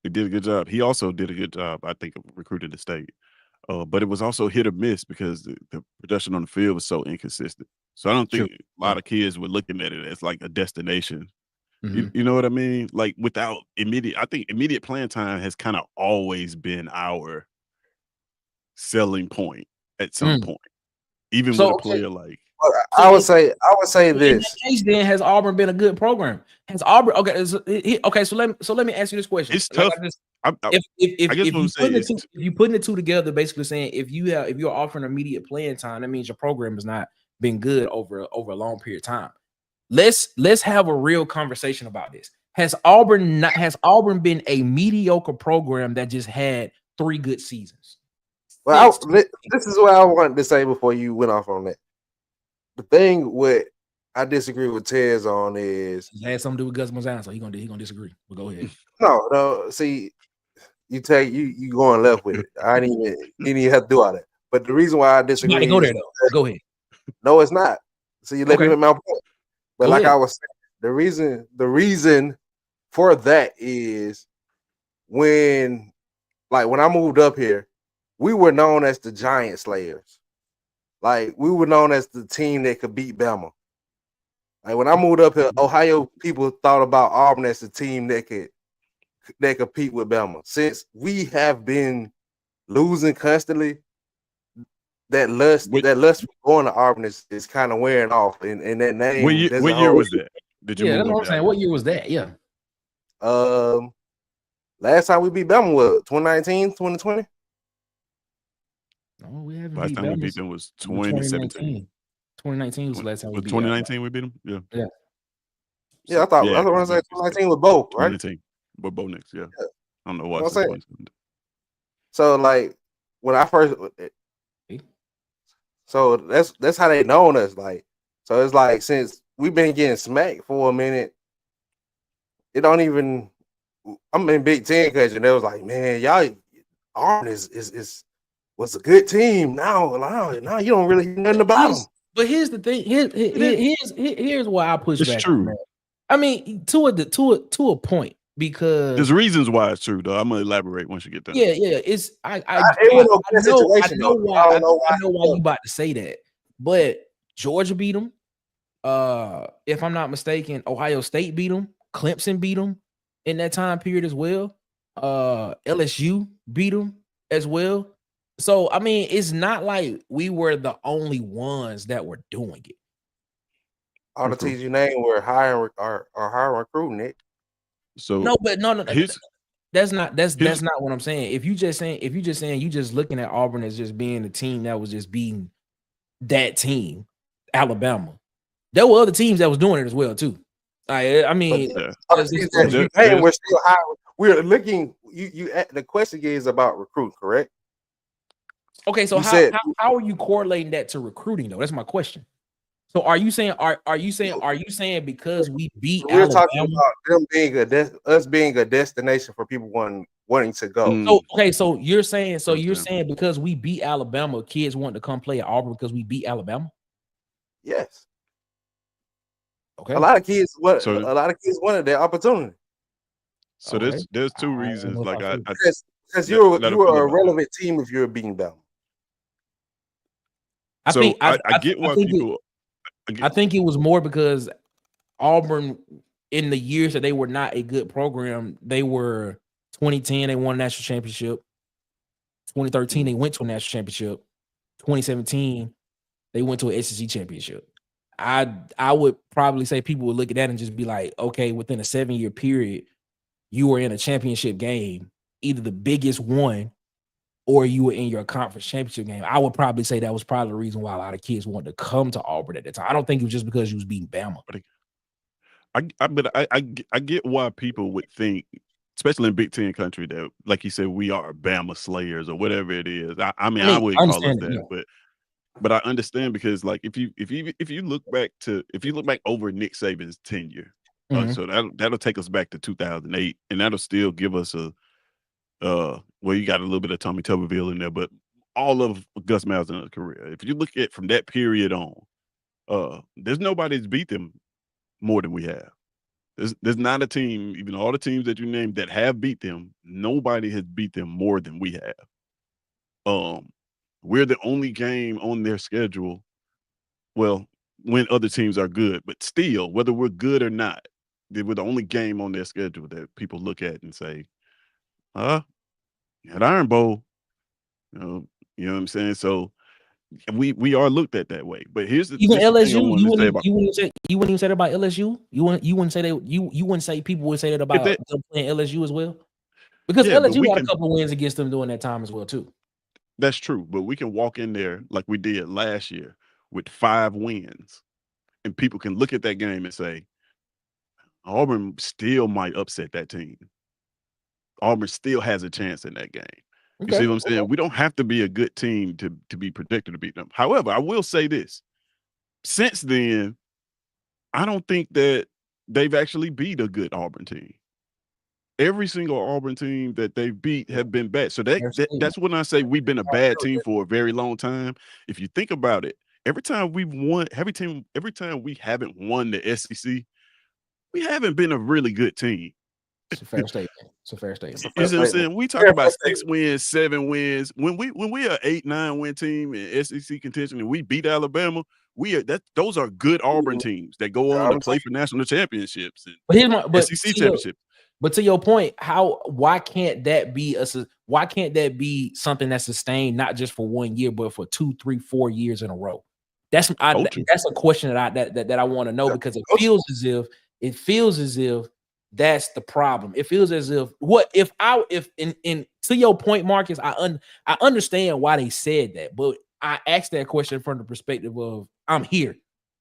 He did a good job. He also did a good job, I think, of recruiting the state. But it was also hit or miss because the production on the field was so inconsistent. So I don't think a lot of kids were looking at it as like a destination. You know what I mean? Like without I think immediate playing time has kind of always been our selling point at some point, even with a player like. I would say this. In that case, then has Auburn been a good program? Has Auburn okay? So let me ask you this question. It's tough. If you putting the two together, basically saying if you're offering immediate playing time, that means your program has not been good over a long period of time. Let's have a real conversation about this. Has Auburn been a mediocre program that just had 3 good seasons? Well, this is what I wanted to say before you went off on that. The thing what I disagree with Tez on is it had something to do with Gus Malzahn, so he gonna disagree. But go ahead. No. See, you going left with it. I didn't even have to do all that. But the reason why I disagree, go there though. Go ahead. No, it's not. So you let me make my point. But go like ahead. I was saying, the reason for that is when I moved up here, we were known as the Giant Slayers. Like we were known as the team that could beat Bama. Like when I moved up here, Ohio people thought about Auburn as the team that could compete with Bama. Since we have been losing constantly, that lust for going to Auburn is kind of wearing off. And that name. What year was that? Did you move that's what I'm saying. What year was that? Yeah. Last time we beat Bama was 2019, 2020. No, we haven't. Last time we beat them was 2017. 2019 was the last time we beat 2019 we beat them? Yeah. Yeah, I thought I was going to say 2019 with Bo, right? 2019 with Bo next, yeah. I don't know why I said 2017. So like when I first, so that's how they known us. Like, so it's like since we've been getting smacked for a minute, it don't even. I'm in Big Ten because they was like, man, y'all Auburn was a good team. Now you don't really hear nothing about them. But here's the thing. Here's why I push back. It's true. Man. I mean, to a point, because there's reasons why it's true, though. I'm gonna elaborate once you get done. Yeah. It's I know why you about to say that, but Georgia beat them. If I'm not mistaken, Ohio State beat them. Clemson beat them in that time period as well. LSU beat them as well. So I mean, it's not like we were the only ones that were doing it. All the teams you named were hiring recruiting it. So no. That's not what I'm saying. If you just looking at Auburn as just being the team that was just beating that team, Alabama, there were other teams that was doing it as well too. I mean, we're still hiring. We're looking. You the question is about recruiting, correct? Okay, so how are you correlating that to recruiting though? That's my question. So are you saying because we beat we're Alabama, talking about them being us being a destination for people wanting to go? So okay, so you're saying because we beat Alabama, kids want to come play at Auburn because we beat Alabama? Yes. Okay. A lot of kids wanted that opportunity. So there's two reasons. Like because you were a relevant team if you were beating Bama. I So think I get I why think people. I think it was more because Auburn, in the years that they were not a good program, they were 2010, they won a national championship. 2013, they went to a national championship. 2017, they went to an SEC championship. I would probably say people would look at that and just be like, okay, within a 7-year period, you were in a championship game, either the biggest one or you were in your conference championship game. I would probably say that was probably the reason why a lot of kids wanted to come to Auburn at the time. I don't think it was just because you was beating Bama. I get why people would think, especially in Big Ten country, that like you said, we are Bama slayers or whatever it is. I mean, I I wouldn't call us understand it, that, yeah. but I understand because like if you look back over Nick Saban's tenure, Mhm. so that'll take us back to 2008, and that'll still give us a well, you got a little bit of Tommy Tuberville in there, but all of Gus Malzahn's career. If you look at from that period on, there's nobody that's beat them more than we have. There's not a team, even all the teams that you named that have beat them, nobody has beat them more than we have. We're the only game on their schedule. Well, when other teams are good, but still, whether we're good or not, we're the only game on their schedule that people look at and say, at Iron Bowl, you know what I'm saying? So we are looked at that way. But here's Even the thing I LSU, wanted to say about you wouldn't even say that about LSU. You wouldn't say that you wouldn't say people would say that if about that, them playing LSU as well, because yeah, but LSU we had a can. couple of wins against them during that time as well too. That's true, but we can walk in there like we did last year with 5 wins, and people can look at that game and say, Auburn still might upset that team. Auburn still has a chance in that game. You see Okay, what I'm saying? We don't have to be a good team to be projected to beat them. However, I will say this. Since then, I don't think that they've actually beat a good Auburn team. Every single Auburn team that they beat have been bad. So that's when I say we've been a bad team for a very long time. If you think about it, every time we haven't won the SEC, we haven't been a really good team. it's a fair statement. It's a fair It's a statement. You fair see what I'm statement. saying? We talk about 6 wins, 7 wins. When we are 8-9 win team in SEC contention and we beat Alabama, those are good Auburn teams that go on to play for national championships But here's and my SEC championships. but to your point, why can't that be something that's sustained not just for 1 year, but for 2, 3, 4 years in a row? That's a question that I want to know, because it feels as if that's the problem. It feels as if to your point, Marcus, I understand why they said that, but I asked that question from the perspective of I'm here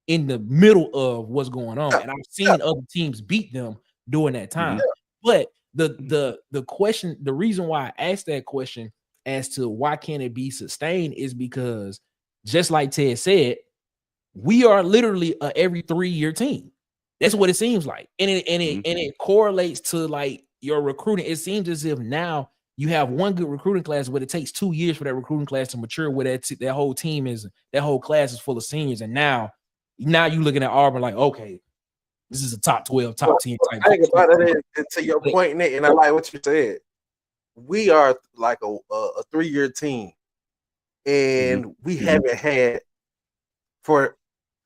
in the middle of what's going on, and I've seen other teams beat them during that time. But the question, the reason why I asked that question as to why can't it be sustained is because, just like Ted said, we are literally a every 3-year team. That's what it seems like, and it correlates to like your recruiting. It seems as if now you have one good recruiting class, but it takes 2 years for that recruiting class to mature. Where that whole class is full of seniors, and now you looking at Auburn like, okay, this is a top 12, top 10 type. I think about it to your point, Nick, and I like what you said. We are like a 3-year team, and we haven't had I'm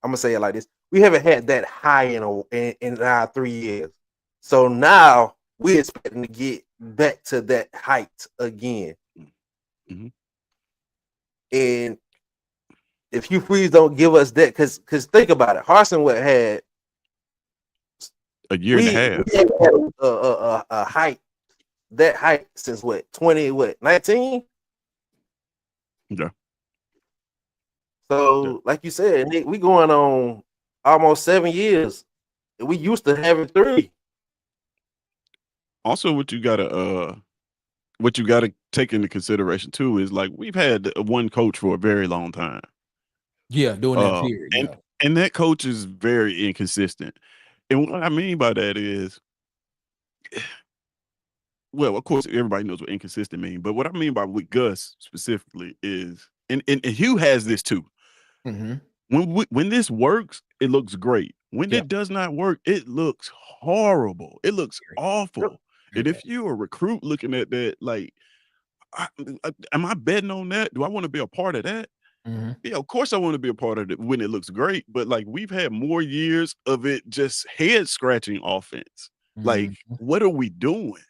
gonna say it like this: we haven't had that high in our 3 years. So now we're expecting to get back to that height again. And if Hugh Freeze don't give us that, because think about it, Harsin had a year and a half. We haven't had a height, that height since 19? Yeah. So, like you said, Nick, we going on almost 7 years. We used to having 3. Also, what you gotta take into consideration too is like we've had one coach for a very long time. Yeah, during that period. And that coach is very inconsistent. And what I mean by that is, well, of course, everybody knows what inconsistent means. But what I mean by with Gus specifically is, and Hugh has this too. When this works, it looks great. When it does not work, it looks horrible. It looks awful. And if you're a recruit looking at that, like, am I betting on that? Do I want to be a part of that? Yeah, of course I want to be a part of it when it looks great, but like we've had more years of it just head scratching offense. Like, what are we doing?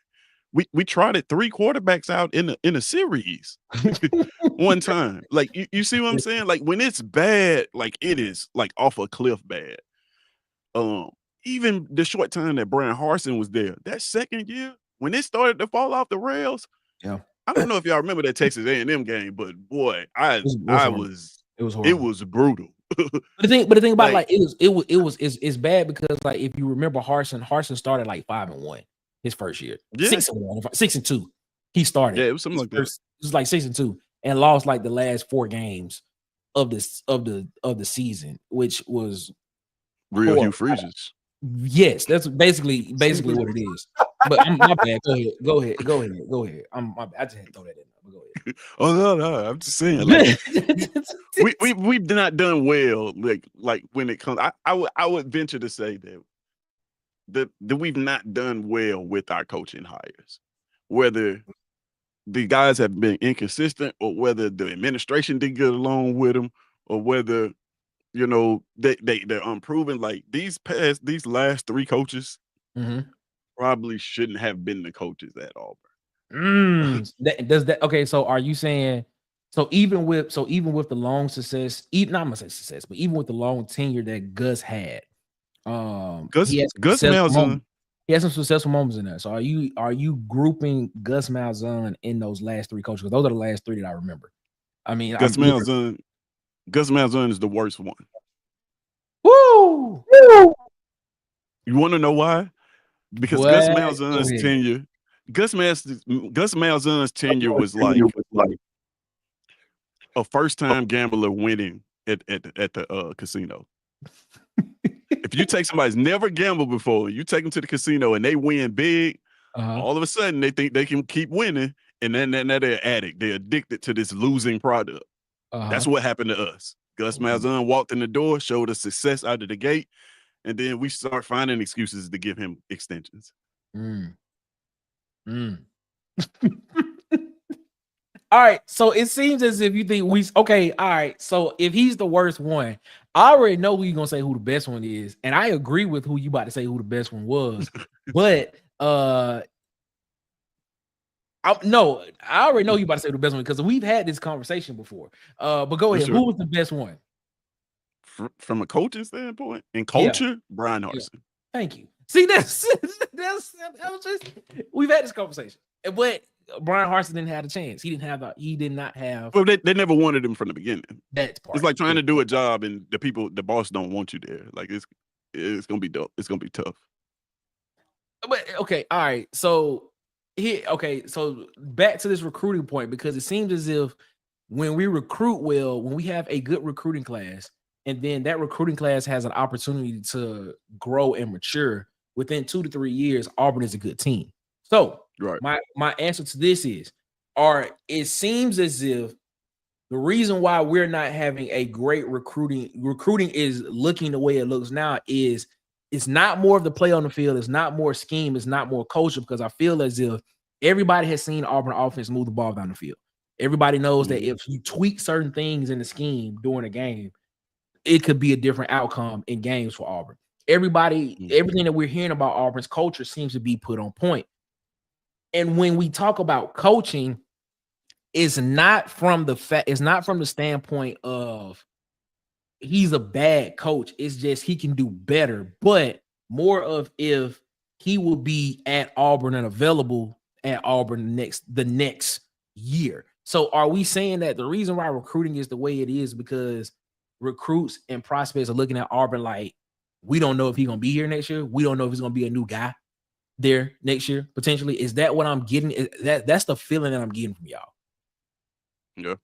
We tried it 3 quarterbacks out in a series one time. Like you see what I'm saying? Like when it's bad, like it is like off a cliff bad. Even the short time that Brian Harsin was there, that second year when it started to fall off the rails, Yeah, I don't know if y'all remember that Texas A&M game, but boy, it was it horrible. was brutal. But the thing about Like, it's bad because like if you remember Harsin started like 5-1 his first year, yeah, 6-1, 6-2. He started. yeah, it was something like that. It was like 6-2 and lost like the last 4 games of the season, which was Real Hugh horrible. Freezes. Yes, that's basically what it is. But my bad. Go ahead. I just had to throw that in there. But go ahead. Oh no, I'm just saying, like we've not done well, like when it comes. I would venture to say that we've not done well with our coaching hires, whether the guys have been inconsistent or whether the administration didn't get along with them or whether they're unproven. Like these last 3 coaches probably shouldn't have been the coaches at Auburn. Okay, so are you saying even with the long success, not I'm gonna say success, but even with the long tenure that Gus had, Gus Malzahn, he has some successful moments in there. So are you grouping Gus Malzahn in those last 3 coaches? Because those are the last 3 that I remember. I mean, Gus Malzahn is the worst one. Woo! You want to know why? Because What? Gus Malzahn's tenure was like a first-time gambler winning at the casino. If you take somebody who's never gambled before, you take them to the casino and they win big, all of a sudden they think they can keep winning, and then they're addict. They're addicted to this losing product. That's what happened to us. Gus Malzahn walked in the door, showed us success out of the gate, and then we start finding excuses to give him extensions. All right, so it seems as if you think all right. So if he's the worst one, I already know who you're gonna say who the best one is, and I agree with who you about to say who the best one was. But I already know you about to say who the best one because we've had this conversation before. But go ahead. Sure. Who was the best one? From a coaching standpoint and culture, Brian Harsin. Yeah. Thank you. See, that's we've had this conversation, but Brian Harsin didn't have a chance. He did not have. Well, they never wanted him from the beginning. That's part. It's like trying to do a job and the boss don't want you there. Like it's gonna be dope. It's gonna be tough. But okay, all right. So so back to this recruiting point, because it seems as if when we recruit well, when we have a good recruiting class, and then that recruiting class has an opportunity to grow and mature within 2 to 3 years, Auburn is a good team. So right. My answer to this is, it seems as if the reason why we're not having a great recruiting is looking the way it looks now is it's not more of the play on the field, it's not more scheme, it's not more culture, because I feel as if everybody has seen Auburn offense move the ball down the field. Everybody knows that if you tweak certain things in the scheme during a game, it could be a different outcome in games for Auburn. Everything that we're hearing about Auburn's culture seems to be put on point. And when we talk about coaching, it's not from the standpoint of he's a bad coach. It's just he can do better, but more of if he will be at Auburn and available at Auburn the next year. So are we saying that the reason why recruiting is the way it is because recruits and prospects are looking at Auburn like, we don't know if he's going to be here next year. We don't know if he's going to be a new guy there next year, potentially? Is that what I'm getting? That's the feeling that I'm getting from y'all. Yeah.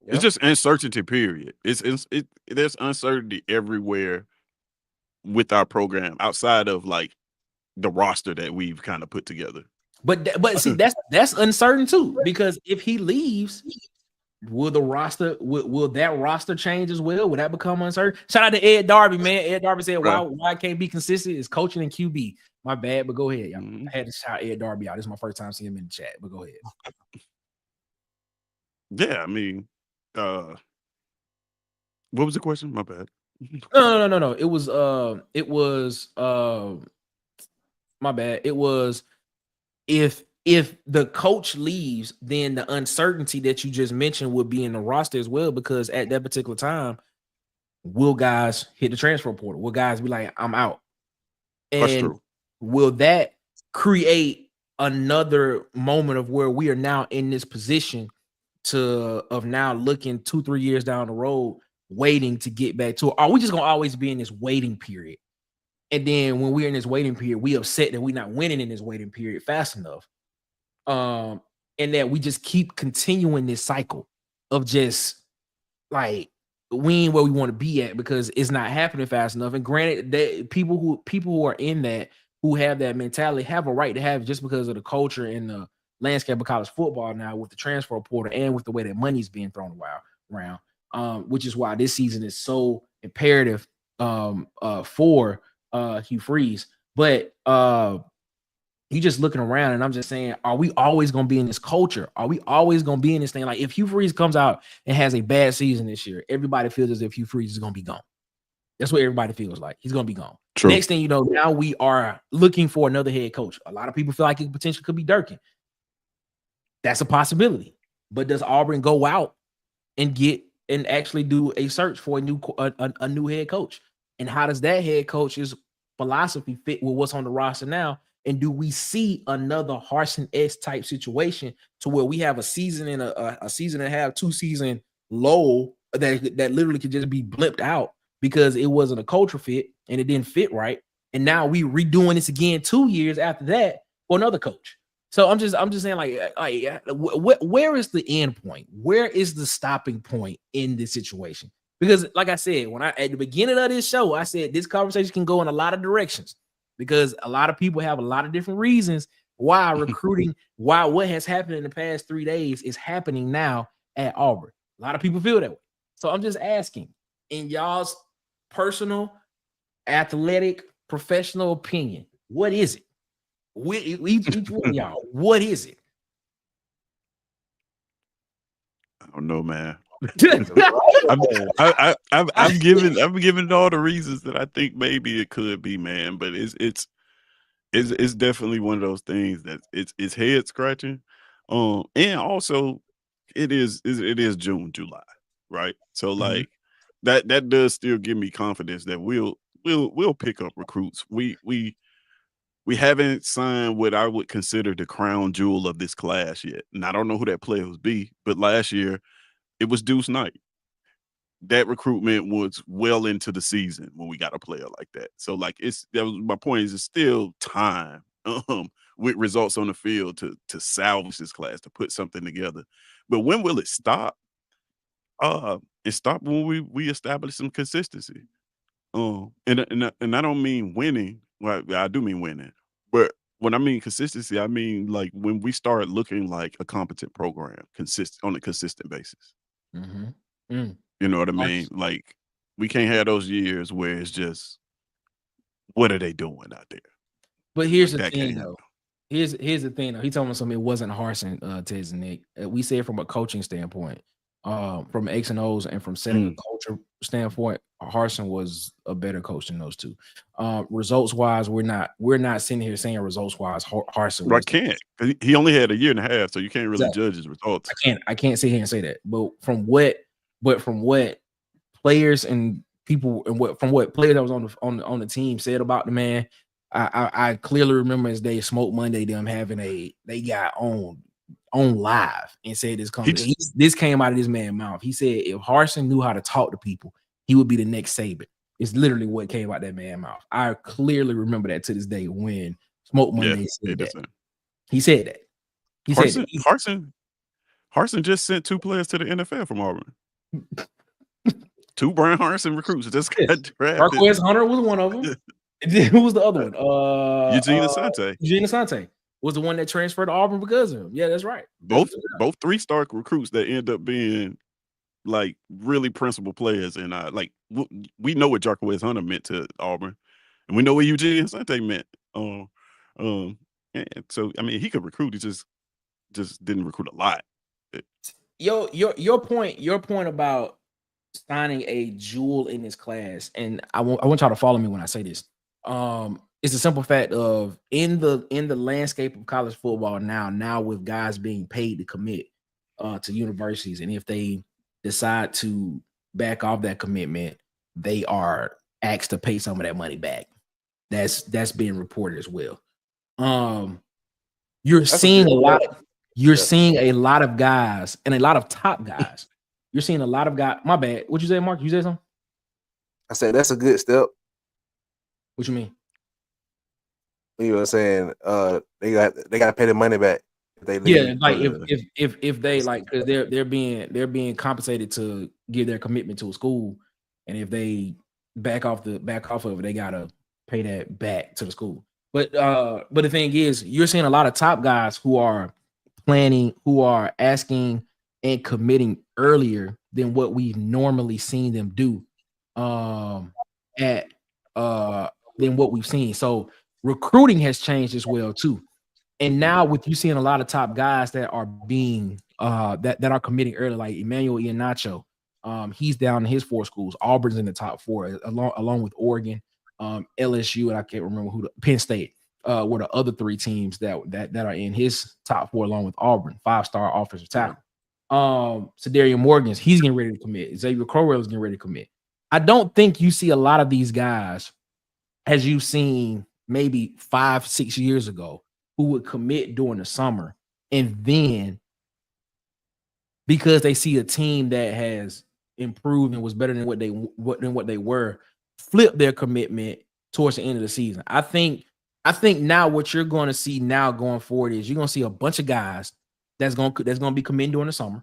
It's just uncertainty, period. There's uncertainty everywhere with our program outside of like the roster that we've kind of put together. But see, that's uncertain too, because if he leaves, will that roster change as well? Will that become uncertain? Shout out to Ed Darby, man. Ed Darby said, why I can't be consistent is coaching and QB. My bad, but go ahead. I had to shout Ed Darby out. This is my first time seeing him in the chat, but go ahead. Yeah, I mean, What was the question? My bad. No. It was my bad. It was if the coach leaves, then the uncertainty that you just mentioned would be in the roster as well, because at that particular time, will guys hit the transfer portal? Will guys be like, I'm out? That's And true. will that create another moment of where we are now in this position of now looking 2-3 years down the road, waiting to get back to it? Are we just gonna always be in this waiting period? And then when we're in this waiting period, we upset that we're not winning in this waiting period fast enough. And that we just keep continuing this cycle of just like we ain't where we want to be at because it's not happening fast enough. And granted, that people who are in that, who have that mentality, have a right to have it just because of the culture and the landscape of college football now with the transfer portal and with the way that money's being thrown around. Which is why this season is so imperative for Hugh Freeze. But you just looking around, and I'm just saying, are we always going to be in this culture? Are we always going to be in this thing? Like, if Hugh Freeze comes out and has a bad season this year, everybody feels as if Hugh Freeze is going to be gone. That's what everybody feels like. He's going to be gone. True. Next thing you know, now we are looking for another head coach. A lot of people feel like it potentially could be Durkin. That's a possibility. But does Auburn go out and actually do a search for a new head coach? And how does that head coach's philosophy fit with what's on the roster now? And do we see another Harsin-esque type situation to where we have a season and a season and a half, 2-season low that literally could just be blipped out because it wasn't a culture fit and it didn't fit right? And now we redoing this again 2 years after that for another coach. So I'm just saying, where is the end point? Where is the stopping point in this situation? Because, like I said, at the beginning of this show, I said this conversation can go in a lot of directions because a lot of people have a lot of different reasons why recruiting, why what has happened in the past 3 days is happening now at Auburn. A lot of people feel that way. So I'm just asking, in y'all's personal, athletic, professional opinion, what is it? Each one of y'all, what is it? I don't know, man. I'm giving it all the reasons that I think maybe it could be, man. But it's definitely one of those things that it's head scratching. And also it is June, July, right? So like that does still give me confidence that we'll pick up recruits. We haven't signed what I would consider the crown jewel of this class yet. And I don't know who that player will be, but last year it was Deuce Knight. That recruitment was well into the season when we got a player like that. So like my point is it's still time with results on the field to salvage this class, to put something together. But when will it stop? It stopped when we establish some consistency. And I don't mean winning. Well, I do mean winning. But when I mean consistency, I mean like when we start looking like a competent program on a consistent basis. You know what I mean? Like we can't have those years where it's just, what are they doing out there? But here's the thing, though. Here's the thing, though. He told me something. It wasn't Harsin, Tiz and Nick. We say it from a coaching standpoint, from X and O's, and from setting a culture standpoint. Harsin was a better coach than those two. Results wise, we're not sitting here saying results wise Harsin. Well, I can't. He only had a year and a half, so you can't really judge his results. I can't sit here and say that. But from what players and people and from what players that was on the team said about the man, I clearly remember as they Smoke Monday them having they got on live and said this came out of this man's mouth. He said if Harsin knew how to talk to people, he would be the next Saban. It's literally what came out that man's mouth. I clearly remember that to this day when Smoke Monday said that. He said that. Harsin just sent 2 players to the NFL from Auburn. 2 Brian Harsin recruits just got drafted. Marquez Hunter was one of them. Who was the other one? Eugene Asante. Eugene Asante was the one that transferred to Auburn because of him. Yeah, that's right. Both 3-star recruits that end up being like really principal players. And like we know what Marquez Hunter meant to Auburn, and we know what Eugene Asante meant. And so I mean he could recruit. He just didn't recruit a lot. Your point about signing a jewel in this class, and I want y'all to follow me when I say this. It's a simple fact of in the landscape of college football now with guys being paid to commit to universities, and if they decide to back off that commitment, they are asked to pay some of that money back. That's being reported as well. You're seeing a lot of seeing a lot of guys and a lot of top guys. You're seeing a lot of guys. My bad. What you say, Mark? You said something? I said that's a good step. What you mean? You know what I'm saying? They got to pay the money back if they leave. Yeah, like if they like, because they're being compensated to give their commitment to a school, and if they back off of it, they gotta pay that back to the school. But the thing is, you're seeing a lot of top guys who are planning, who are asking and committing earlier than what we've normally seen them do than what we've seen. So recruiting has changed as well too. And now with you seeing a lot of top guys that are being that are committing early, like Emmanuel Iheanacho, he's down in his 4 schools. Auburn's in the top 4, along with Oregon, LSU, and I can't remember who. Penn State were the other 3 teams that are in his top 4, along with Auburn, 5-star offensive tackle. Cedarian Morgan's, he's getting ready to commit. Xavier Crowell is getting ready to commit. I don't think you see a lot of these guys as you've seen maybe 5-6 years ago, who would commit during the summer, and then because they see a team that has improved and was better than what they were, flip their commitment towards the end of the season. I think now what you're going to see now going forward is you're going to see a bunch of guys that's going to be committing during the summer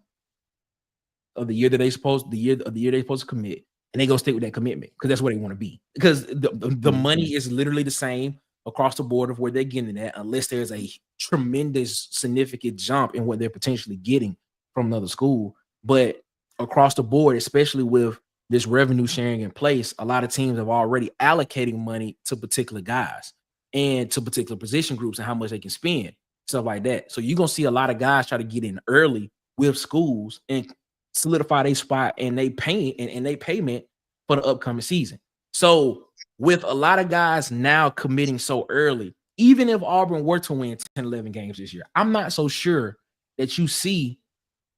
of the year that they're supposed to commit, and they go stick with that commitment because that's where they want to be, because the money is literally the same across the board of where they're getting at, unless there's a tremendous significant jump in what they're potentially getting from another school. But across the board, especially with this revenue sharing in place, a lot of teams have already allocating money to particular guys and to particular position groups and how much they can spend, stuff like that. So you're gonna see a lot of guys try to get in early with schools and solidify their spot and they payment for the upcoming season. So with a lot of guys now committing so early, even if Auburn were to win 10, 11 games this year, I'm not so sure that you see,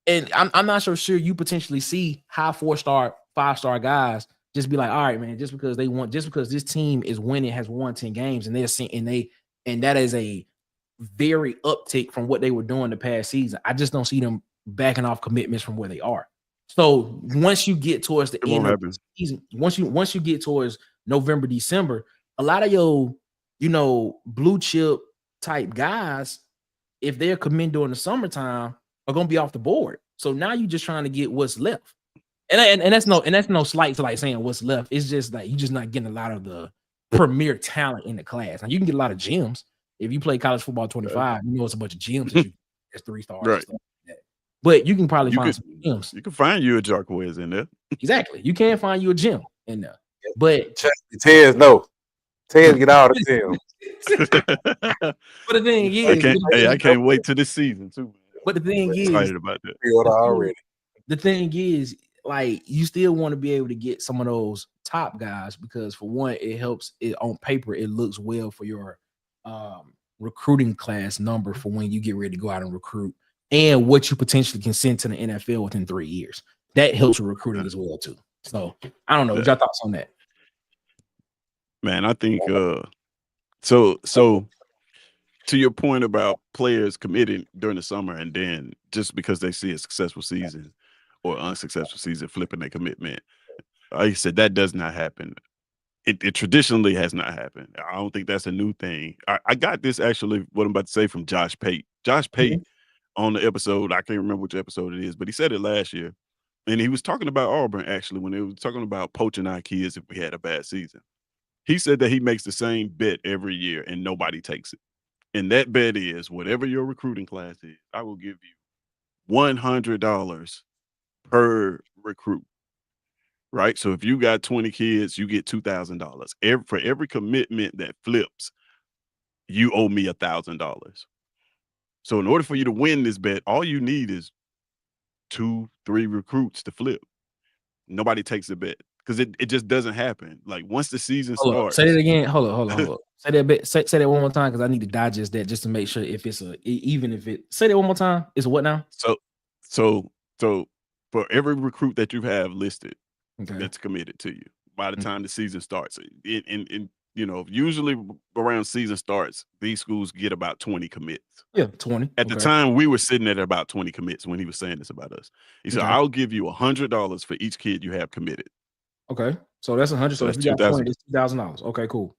and I'm not so sure you potentially see high 4-star, 5-star guys just be like, all right, man, just because this team is winning, has won 10 games, and they're seeing and that is a very uptick from what they were doing the past season. I just don't see them backing off commitments from where they are. So once you get towards the end of the season, once you get towards November, December, a lot of your, blue chip type guys, if they're committing during the summertime, are gonna be off the board. So now you're just trying to get what's left. And that's no slight to like saying what's left. It's just like you're just not getting a lot of the premier talent in the class. Now you can get a lot of gems. If you play college football 25, it's a bunch of gems that that's 3 stars. Right. And stuff like that. But you can probably find some gems. You can find you a Jarquez in there. Exactly. You can find you a gem in there. But Tez get out of the gym. But the thing is, I can't wait till this season too. But the thing is, excited about that. Already. The thing is, like, you still want to be able to get some of those top guys because, for one, it helps. It on paper, it looks well for your recruiting class number for when you get ready to go out and recruit, and what you potentially can send to the NFL within 3 years. That helps with recruiting as well too. So I don't know. What's your thoughts on that? Man, I think so to your point about players committing during the summer and then just because they see a successful season or unsuccessful season flipping their commitment. Like I said, that does not happen. It traditionally has not happened. I don't think that's a new thing. I got this actually, what I'm about to say, from Josh Pate. Josh Pate on the episode, I can't remember which episode it is, but he said it last year. And he was talking about Auburn, actually, when they was talking about poaching our kids if we had a bad season. He said that he makes the same bet every year and nobody takes it. And that bet is whatever your recruiting class is, I will give you $100 per recruit. Right? So if you got 20 kids, you get $2,000. For every commitment that flips, you owe me $1,000. So in order for you to win this bet, all you need is 2-3 recruits to flip. nobody takes a bet because it just doesn't happen. Like once the season Hold up. starts, Say that again. Hold on. Say that bit. Say that one more time because I need to digest that just to make sure if it's even if it. Say that one more time. It's what now? So for every recruit that you have listed Okay. that's committed to you by the time the season starts, in usually around season starts, these schools get about 20 commits. Yeah, 20. At the time, we were sitting at about 20 commits when he was saying this about us. He said, "I'll give you $100 for each kid you have committed." Okay, so that's 100. So that's if you got 20, $2,000. that's $2,000. Okay, cool.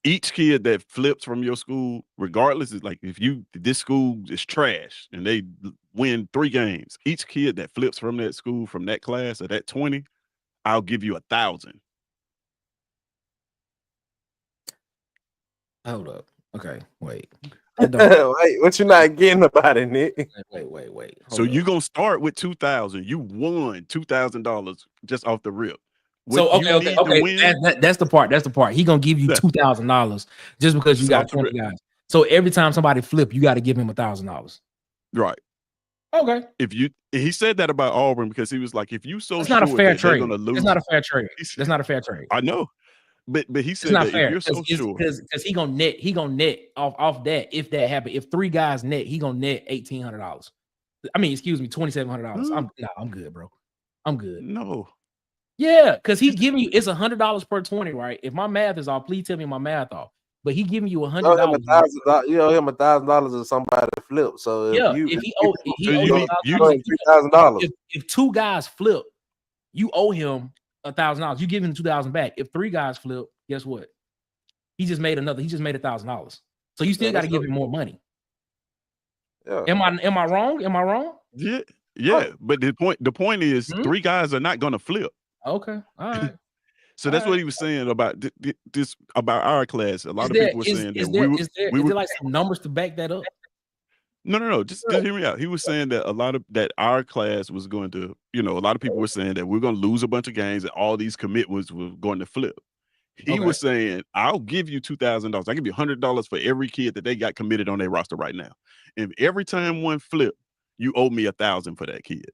Each kid that flips from your school, regardless, is like if this school is trash and they win 3 games, each kid that flips from that school, from that class or that 20, I'll give you $1,000. Hold up. Okay, wait. Wait, what you not getting about it, Nick? Wait. So you're gonna start with $2,000. You won $2,000 just off the rip. So okay. That's the part. That's the part. He gonna give you $2,000 just because you got 20 guys. So every time somebody flip, you got to give him $1,000. Right. Okay. He said that about Auburn because he was like, if you it's not a fair trade. Gonna lose, it's not a fair trade. That's not a fair trade. I know. But he said it's not that fair. if you're so sure, because he gonna net off that if that happened. If 3 guys net, he gonna net $1,800. I mean, excuse me, $2,700. I'm good, bro. I'm good. No. Yeah, because he giving you it's $100 per 20, right? If my math is off, please tell me my math off. But he giving you $100. You owe him $1,000 if somebody flip. So if $3,000. If 2 guys flip, you owe him $1,000. You give him $2,000 back. If 3 guys flip, guess what? He just made $1,000. So you still got to give him more money. Yeah. Am I wrong? Am I wrong? Yeah. Oh. But the point is 3 guys are not gonna flip. Okay. All right. So that's what he was saying about this about our class. A lot of people were saying that is there like some numbers to back that up? No. Just hear me out. He was saying that that our class was going to, a lot of people were saying that we're going to lose a bunch of games and all these commitments were going to flip. He was saying, I'll give you $2,000. I give you $100 for every kid that they got committed on their roster right now. And every time one flip, you owe me $1,000 for that kid.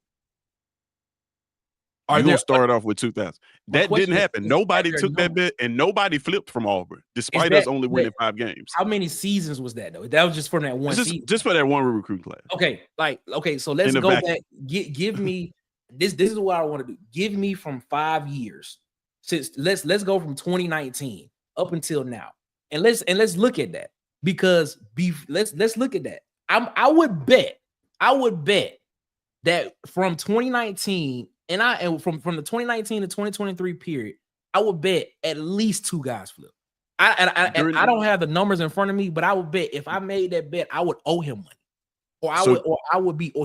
You're going to start off with $2,000. That didn't happen. Nobody took that bet and nobody flipped from Auburn, despite us only winning 5 games. How many seasons was that, though? That was just for that one season. Just for that one recruit class. Okay, so let's go back. Give me this is what I want to do. Give me from 5 years. Since let's go from 2019 up until now. And let's look at that. Because let's look at that. I would bet that from 2019 and from the 2019 to 2023 period, I would bet at least 2 guys flip. I don't have the numbers in front of me, but I would bet if I made that bet, I would owe him money, or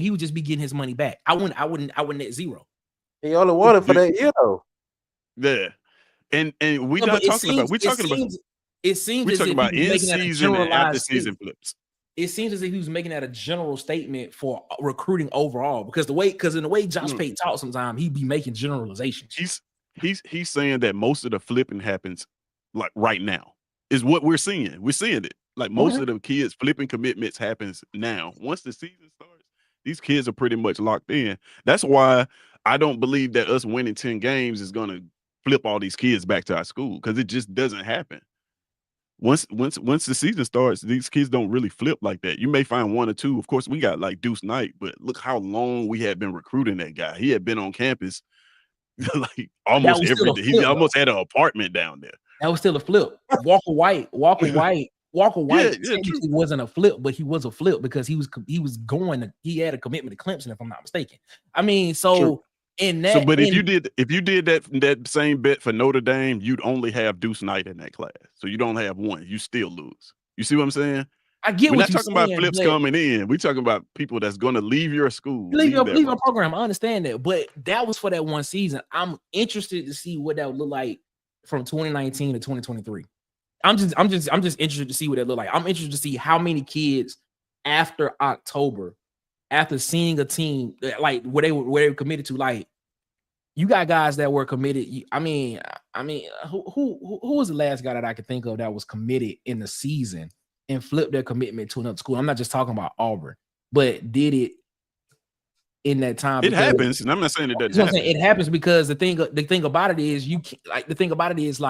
he would just be getting his money back. I wouldn't net zero. He only wanted for that year though. Yeah, and we're not talking about. We're talking about. It seems we're talking about in season and after season flips. It seems as if he was making that a general statement for recruiting overall, because in the way Josh Payton talks, sometimes he'd be making generalizations. He's saying that most of the flipping happens like right now is what we're seeing. We're seeing it like most of the kids flipping commitments happens now. Once the season starts, these kids are pretty much locked in. That's why I don't believe that us winning 10 games is going to flip all these kids back to our school, because it just doesn't happen. Once the season starts, these kids don't really flip like that. You may find 1 or 2. Of course, we got like Deuce Knight, but look how long we had been recruiting that guy. He had been on campus like almost every day. He almost had an apartment down there. That was still a flip. Walker White technically wasn't a flip, but he was a flip because he he had a commitment to Clemson, if I'm not mistaken. I mean, so in that. But if you did that same bet for Notre Dame, you'd only have Deuce Knight in that class. So you don't have 1. You still lose. You see what I'm saying? I get We're what not talking about flips coming in. We're talking about people that's going to leave your school, leave your program. I understand that, but that was for that one season. I'm interested to see what that would look like from 2019 to 2023. I'm just interested to see what that look like. I'm interested to see how many kids after October, after seeing a team like where they were committed to, like you got guys that were committed. I mean, who was the last guy that I could think of that was committed in the season and flipped their commitment to another school? I'm not just talking about Auburn, but did it in that time. It happens, and I'm not saying it doesn't happen. It happens because the thing about it is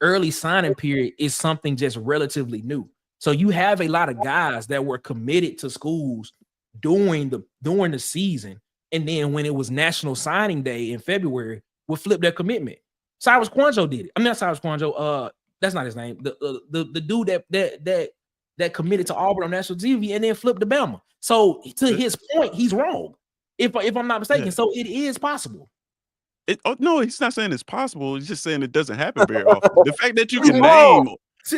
early signing period is something just relatively new. So you have a lot of guys that were committed to schools during the season, and then when it was National Signing Day in February, would flip their commitment. Cyrus Quanjo did it. I mean, not Cyrus Quanjo. That's not his name. The dude that committed to Auburn on national TV and then flipped to Bama. So to his point, he's wrong. If I'm not mistaken, so it is possible. No, he's not saying it's possible. He's just saying it doesn't happen very often. The fact that you can name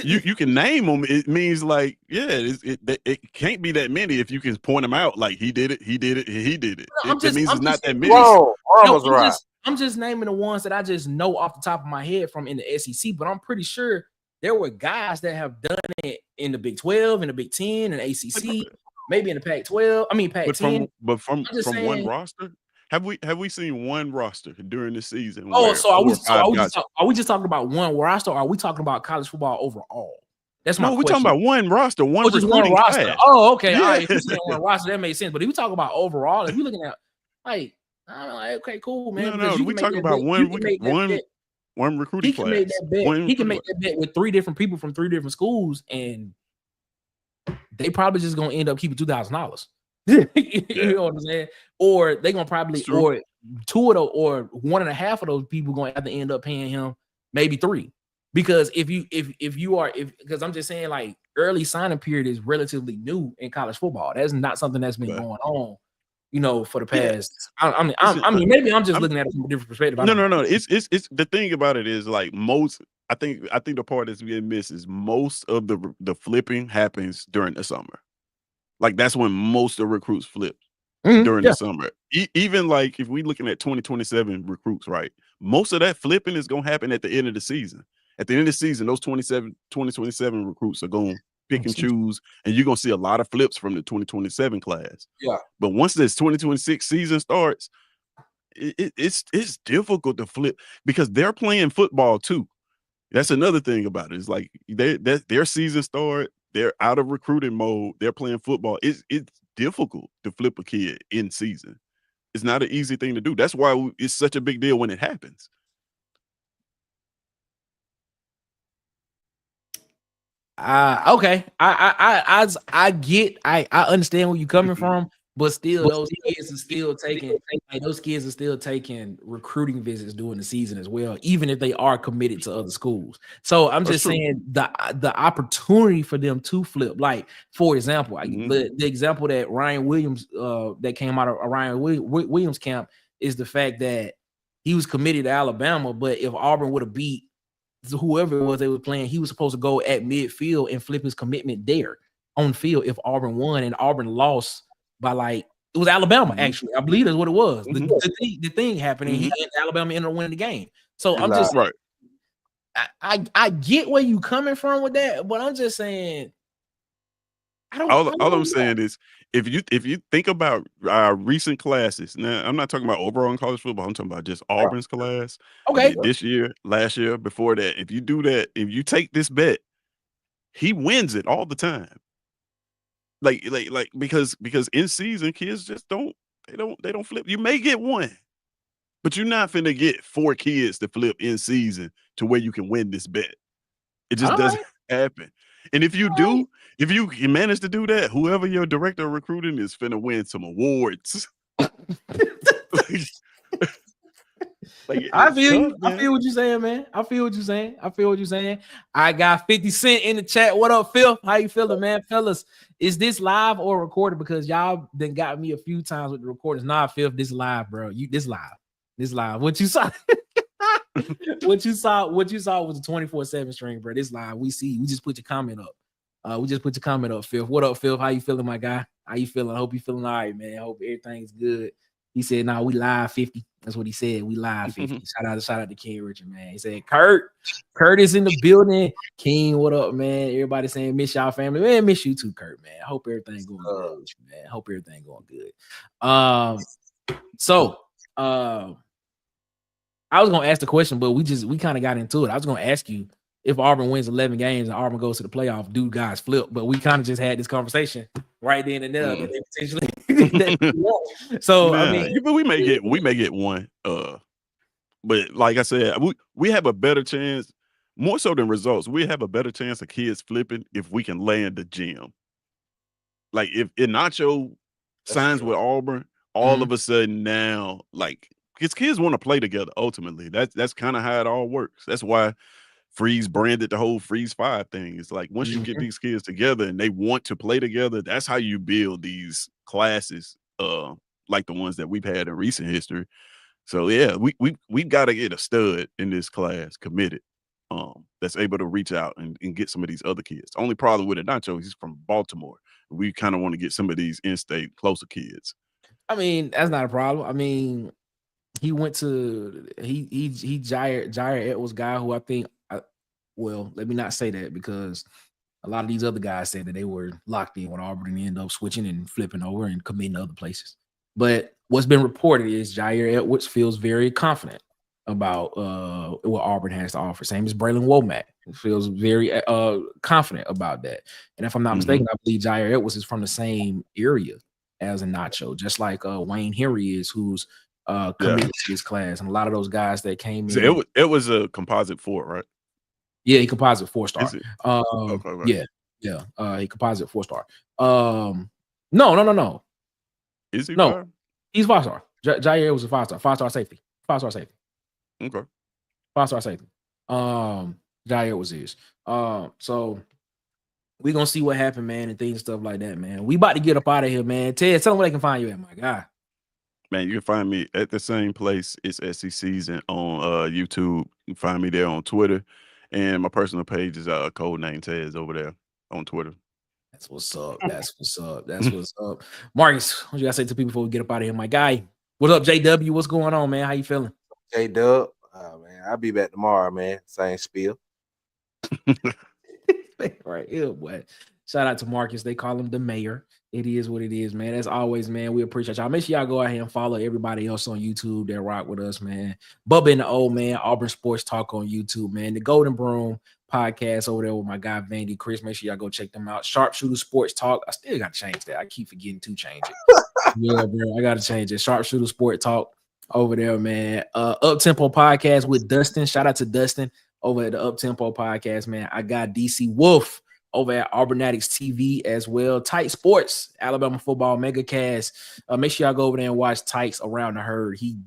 you can name them, it means like, yeah, it can't be that many if you can point them out. Like he did it, he did it, he did it. No, It means it's not that many. I'm just naming the ones that I just know off the top of my head from in the SEC, but I'm pretty sure there were guys that have done it in the Big 12, in the Big 10, and ACC, maybe in the Pac-12. I mean Pac-10. But from one roster. Have we seen one roster during the season? So are we just talking about one roster, or are we talking about college football overall? That's my question. We're talking about one roster, just one roster. class. Oh, okay. Yeah. All right. If you're saying one roster, that makes sense. But if we talk about overall, if you're looking at like, I'm like, okay, cool, man. No, we talking about one recruiting class. He can make that bet with 3 different people from 3 different schools, and they probably just gonna end up keeping $2,000. You know what I'm saying? Or they gonna probably, or 2 of those, or 1.5 of those people gonna have to end up paying him maybe 3. Because because I'm just saying, like, early signing period is relatively new in college football. That's not something that's been going on, for the past. Yeah. I mean, maybe I'm just looking at it from a different perspective. No. It's the thing about it is, like, most. I think the part that's being missed is most of the flipping happens during the summer. Like, that's when most of the recruits flip during the summer. Even like if we looking at 2027 recruits, right? Most of that flipping is gonna happen at the end of the season. At the end of the season, those 2027 recruits are going to pick and choose, and you're going to see a lot of flips from the 2027 class. Yeah. But once this 2026 season starts, it's difficult to flip because they're playing football too. That's another thing about it. It's like their season start, they're out of recruiting mode, they're playing football. It's difficult to flip a kid in season. It's not an easy thing to do. That's why it's such a big deal when it happens. Okay. I understand where you're coming from, but still those kids are still taking recruiting visits during the season as well, even if they are committed to other schools. So I'm just saying the opportunity for them to flip, like, for example, the example that Ryan Williams that came out of Ryan Williams camp is the fact that he was committed to Alabama, but if Auburn would have beat whoever it was they were playing, he was supposed to go at midfield and flip his commitment there on field if Auburn won, and Auburn lost by, like, it was Alabama, actually. I believe that's what it was. The thing happened, and Alabama ended up winning the game. So I'm just right. I get where you coming from with that, but I'm just saying, all I'm saying is if you think about our recent classes, now I'm not talking about overall in college football, I'm talking about just Auburn's class. Okay. This year, last year, before that, if you do that, if you take this bet, he wins it all the time. Like because in season, kids just don't flip. You may get one, but you're not finna get 4 kids to flip in season to where you can win this bet. It just doesn't happen. And if you do, if you manage to do that, whoever your director of recruiting is finna win some awards. I feel what you're saying, man. I feel what you're saying. I got 50 Cent in the chat. What up, Phil? How you feeling, man? Fellas, is this live or recorded? Because y'all then got me a few times with the recordings. Nah, Phil, this live, bro. This live. What you saw? What you saw was a 24/7 stream, bro. This live. We just put your comment up. Phil. What up, Phil? How you feeling, my guy? How you feeling? I hope you feeling all right, man. I hope everything's good. He said, "Nah, we live 50." That's what he said. We live 50. Shout out to King Richard, man. He said, Kurt is in the building. King, what up, man? Everybody saying miss y'all family. Man, miss you too, Kurt, man. I hope everything going good with you, man. Hope everything going good. So I was gonna ask the question, but we kind of got into it. I was gonna ask you if Auburn wins 11 games and Auburn goes to the playoff, do guys flip? But we kind of just had this conversation right then and there that they potentially. So I mean, but we may get one. But like I said, we have a better chance, more so than results. We have a better chance of kids flipping if we can land the gym. Like if Inacho signs with Auburn, all of a sudden now, like his kids want to play together. Ultimately, that's kind of how it all works. That's why Freeze branded the whole Freeze 5 thing. It's like once you get these kids together and they want to play together, that's how you build these classes, like the ones that we've had in recent history. So yeah, we've got to get a stud in this class committed, that's able to reach out and get some of these other kids. The only problem with it, Nacho, he's from Baltimore. We kind of want to get some of these in-state closer kids. I mean, that's not a problem. I mean, he went to Jair Edwards guy who I think. Well, let me not say that because a lot of these other guys said that they were locked in with Auburn and ended up switching and flipping over and committing to other places. But what's been reported is Jair Edwards feels very confident about what Auburn has to offer. Same as Braylon Womack. He feels very confident about that. And if I'm not mistaken, I believe Jair Edwards is from the same area as Inacho, just like Wayne Henry is, who's committed to his class. And a lot of those guys that came in. It was a composite 4, right? Yeah, he composite 4-star. Okay. He composite 4-star. No. Is he? No, he's 5-star. Jair was a 5-star. 5-star safety. 5-star safety. Okay. 5-star safety. Jair was his. So we're gonna see what happened, man, and things and stuff like that, man. We about to get up out of here, man. Ted, tell them where they can find you at, my guy. Man, you can find me at the same place. It's SC Season on YouTube. You can find me there on Twitter. And my personal page is Codename Tez over there on Twitter. That's what's up. That's what's up. Marcus, what you gotta say to people before we get up out of here, my guy? What's up, JW? What's going on, man? How you feeling? J-Dub, man, I'll be back tomorrow, man. Same spiel. Right here, boy. Shout out to Marcus. They call him the mayor. It is what it is, man. As always, man, we appreciate y'all. Make sure y'all go out here and follow everybody else on YouTube that rock with us, man. Bubba and the Old Man, Auburn Sports Talk on YouTube, man. The Golden Broom podcast over there with my guy Vandy Chris. Make sure y'all go check them out. Sharpshooter Sports Talk. I still got to change that. I keep forgetting to change it. Yeah, bro. I got to change it. Sharpshooter Sport Talk over there, man. Up Tempo podcast with Dustin. Shout out to Dustin over at the Up Tempo podcast, man. I got DC Wolf over at Auburnatics TV as well. Tight Sports, Alabama Football Megacast. Make sure y'all go over there and watch Tykes Around the Herd. He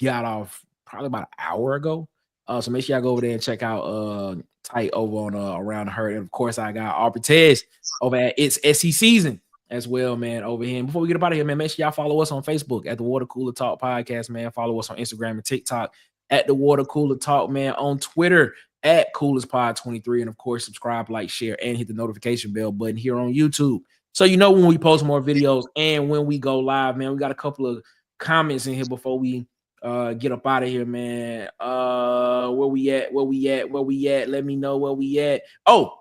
got off probably about an hour ago. So make sure y'all go over there and check out Tight over on Around the Herd. And of course, I got Auburn Tez over at It's SC Season as well, man, over here. And before we get up out of here, man, make sure y'all follow us on Facebook at the Water Cooler Talk Podcast, man. Follow us on Instagram and TikTok at the Water Cooler Talk, man. On Twitter at CoolersPod23, and of course, subscribe, like, share, and hit the notification bell button here on YouTube, so you know when we post more videos and when we go live, man. We got a couple of comments in here before we get up out of here, man. Where we at? Let me know where we at. Oh,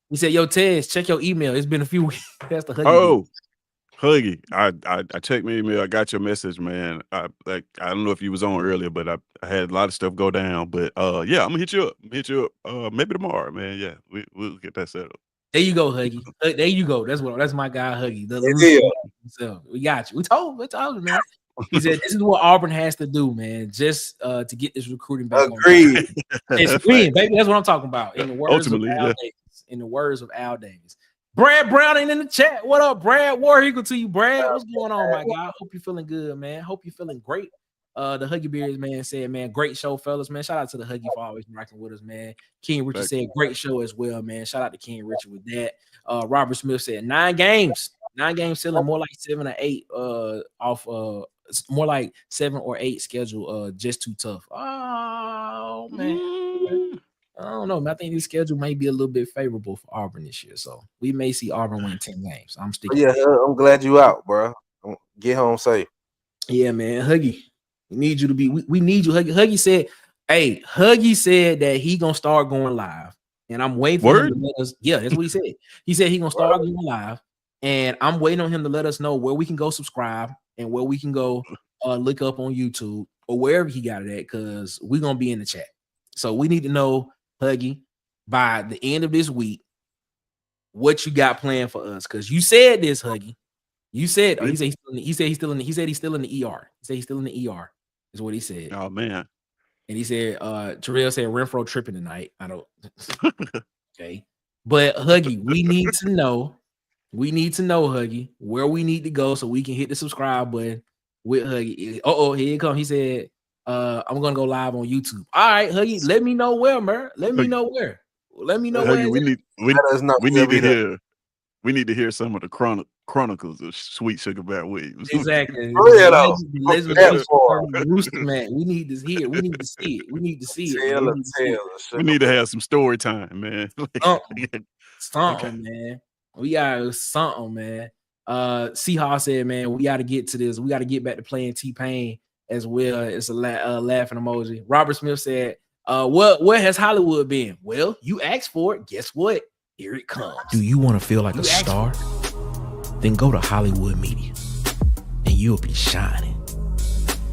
he said, yo, Tez, check your email. It's been a few weeks. That's the Huggy. Huggy, I checked my email. I got your message, man. I don't know if you was on earlier, but I had a lot of stuff go down. But yeah, I'm gonna hit you up. Maybe tomorrow, man. Yeah, we'll get that set up. There you go, Huggy. There you go. That's my guy, Huggy. So we got you. We told you, man. He said this is what Auburn has to do, man, just to get this recruiting back. Agreed. It's green, baby. That's what I'm talking about. In the words of Al Davis. In the words of Al Davis. Brad Browning in the chat. What up, Brad? War equal to you, Brad. What's going on, my guy? Hope you're feeling good, man. Hope you're feeling great. The Huggy Beards, man, said, man, great show, fellas, man. Shout out to the Huggy for always rocking with us, man. King Richard said, great show as well, man. Shout out to King Richard with that. Robert Smith said, 9 games selling more like 7 or 8 off more like 7 or 8 schedule, just too tough. Oh, man. I don't know. I think this schedule may be a little bit favorable for Auburn this year, so we may see Auburn win 10 games. I'm sticking. Yeah, I'm glad you out, bro. Get home safe. Yeah, man. Huggy, we need you to be. We need you. Huggy said, "Hey, Huggy said that he gonna start going live, and I'm waiting for him to let us." Yeah, that's what he said. He said he gonna start going live, and I'm waiting on him to let us know where we can go subscribe and where we can go look up on YouTube or wherever he got it at, because we're gonna be in the chat. So we need to know. Huggy, by the end of this week what you got planned for us. Because you said this, Huggy. You said, he said he's still in the ER. He said he's still in the ER, is what he said. Oh man. And he said, Terrell said Renfro tripping tonight. I don't okay. But Huggy, we need to know, Huggy, where we need to go so we can hit the subscribe button with Huggy. Here it comes. He said, I'm gonna go live on YouTube. All right, Huggy, let me know where, man. Let me know where. Huggy, we need to hear some of the chronicles of Sweet Sugar Bear Williams. Exactly. Let's Rooster Man. We need to hear. We need to see it. We need to see it. We need to have some story time, man. Something, man. We got something, man. Seahawks said, man, we got to get to this. We got to get back to playing T-Pain as well. It's a laughing emoji. Robert Smith said, where has Hollywood been? Well, you asked for it. Guess what? Here it comes. Do you want to feel like a star? Then go to Hollywood Media and you'll be shining.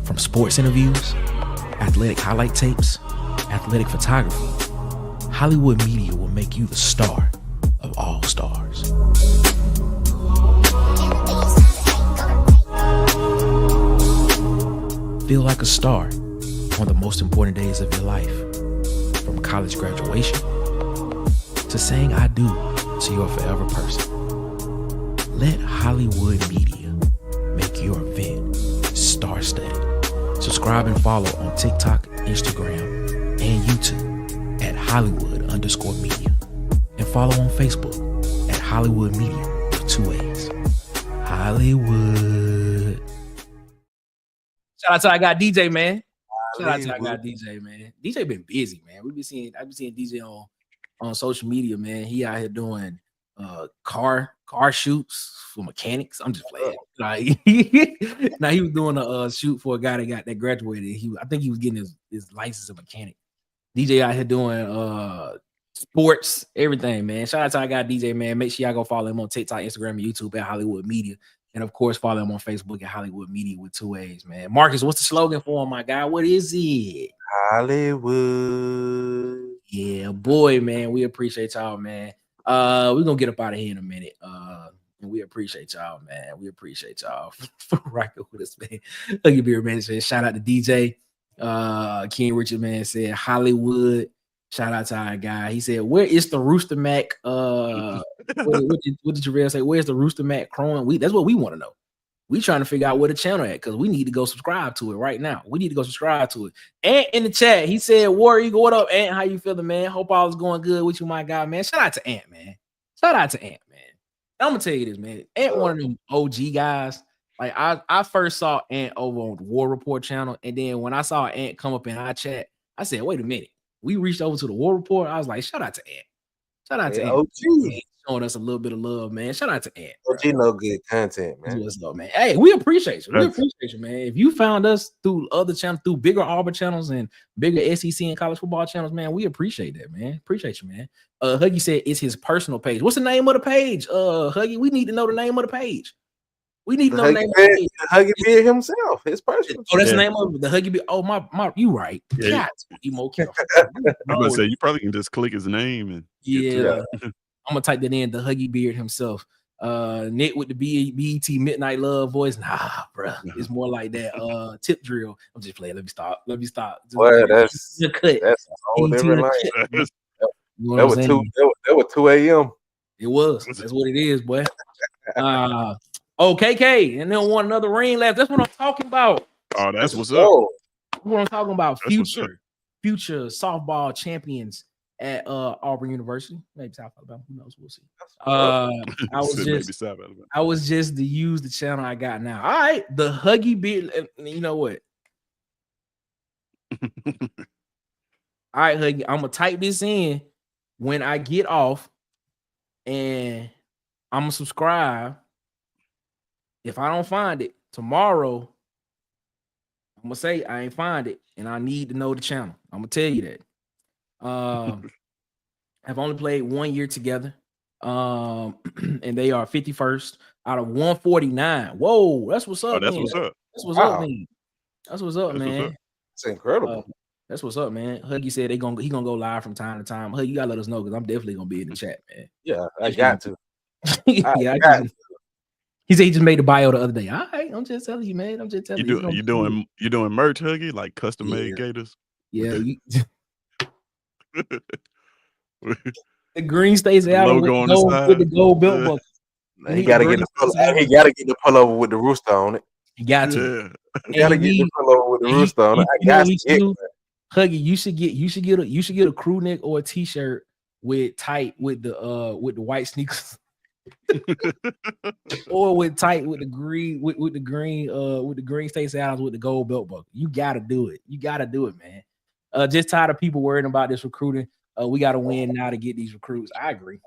From sports interviews, athletic highlight tapes, athletic photography, Hollywood Media will make you the star of all stars. Feel like a star on the most important days of your life. From college graduation to saying I do to your forever person. Let Hollywood Media make your event star-studded. Subscribe and follow on TikTok, Instagram, and YouTube at Hollywood_media. And follow on Facebook at Hollywood Media with 2 A's. Hollywood. Shout out to I Got DJ, man. Shout out to I Got DJ, man. DJ been busy, man. I've been seeing DJ on social media, man. He out here doing car shoots for mechanics. I'm just playing. Like, now he was doing a shoot for a guy that graduated. I think he was getting his license as a mechanic. DJ out here doing sports, everything, man. Shout out to I Got DJ, man. Make sure y'all go follow him on TikTok, Instagram, and YouTube at Hollywood Media. And of course, follow him on Facebook at Hollywood Media with 2 A's, man. Marcus, what's the slogan for him, my guy? What is it? Hollywood. Yeah, boy, man. We appreciate y'all, man. We're gonna get up out of here in a minute. And we appreciate y'all, man. We appreciate y'all for rocking with us, man. Huggy Beer, man, said shout out to DJ. King Richard, man, said Hollywood. Shout out to our guy. He said, where is the Rooster Mac? What did Jarrell say? Where's the Rooster Mac crowing? That's what we want to know. We trying to figure out where the channel at because we need to go subscribe to it right now. We need to go subscribe to it. Ant in the chat, he said, War Eagle, what up, Ant? How you feeling, man? Hope all is going good with you, my guy, man. Shout out to Ant, man. Shout out to Ant, man. I'm gonna tell you this, man. Ant one of them OG guys. Like I first saw Ant over on the War Report channel, and then when I saw Ant come up in our chat, I said, wait a minute. We reached over to the War Report. I was like, shout out to Ant. Shout out to Ant. OG. Showing us a little bit of love, man. Shout out to Ant. OG no good content, man. What's up, man? Hey, we appreciate you. We appreciate you, man. If you found us through other channels, through bigger Auburn channels and bigger SEC and college football channels, man, we appreciate that, man. Appreciate you, man. Huggy said it's his personal page. What's the name of the page? Huggy, we need to know the name of the page. We need to know the name of the page. Huggy Beard himself, his personal. Oh, that's the name of the Huggy Beard. Oh, my, you right. Yeah. God, you more careful. I'm gonna say you probably can just click his name and I'm gonna type that in, the Huggy Beard himself. Nick with the BET Midnight Love voice. Nah, bro. It's more like that. Tip drill. I'm just playing. Let me stop. Well, that's a whole different line. That was 2 a.m. It was. That's what it is, boy. KK, and then want another ring left. That's what I'm talking about. Oh, that's what's up. That's what I'm talking about. Future softball champions at Auburn University, maybe South Alabama. Who knows? We'll see. I was just to use the channel I got now. All right, the Huggy Beard. You know what? All right, Huggy. I'm gonna type this in when I get off, and I'm gonna subscribe. If I don't find it tomorrow, I'm gonna say I ain't find it, and I need to know the channel. I'm gonna tell you that. I've only played 1 year together, and they are 51st out of 149. Whoa, that's what's up. That's what's up. That's what's up, man. That's what's up, man. It's incredible. That's what's up, man. Huggy said he gonna go live from time to time. Huggy, you gotta let us know because I'm definitely gonna be in the chat, man. Yeah, I got to. He said he just made the bio the other day. All right, I'm just telling you, man. I'm just telling you. You doing merch, Huggy, like custom made gators? Yeah. The green stays out with the gold belt buckle. He gotta get the pullover with the rooster on it. He got to. He gotta get the pullover with the rooster on it. Huggy, you should get a crew neck or a t-shirt with the white sneakers. Or with the green Stacey Adams with the gold belt buckle. You gotta do it. Man. Just tired of people worrying about this recruiting. We gotta win now to get these recruits. I agree.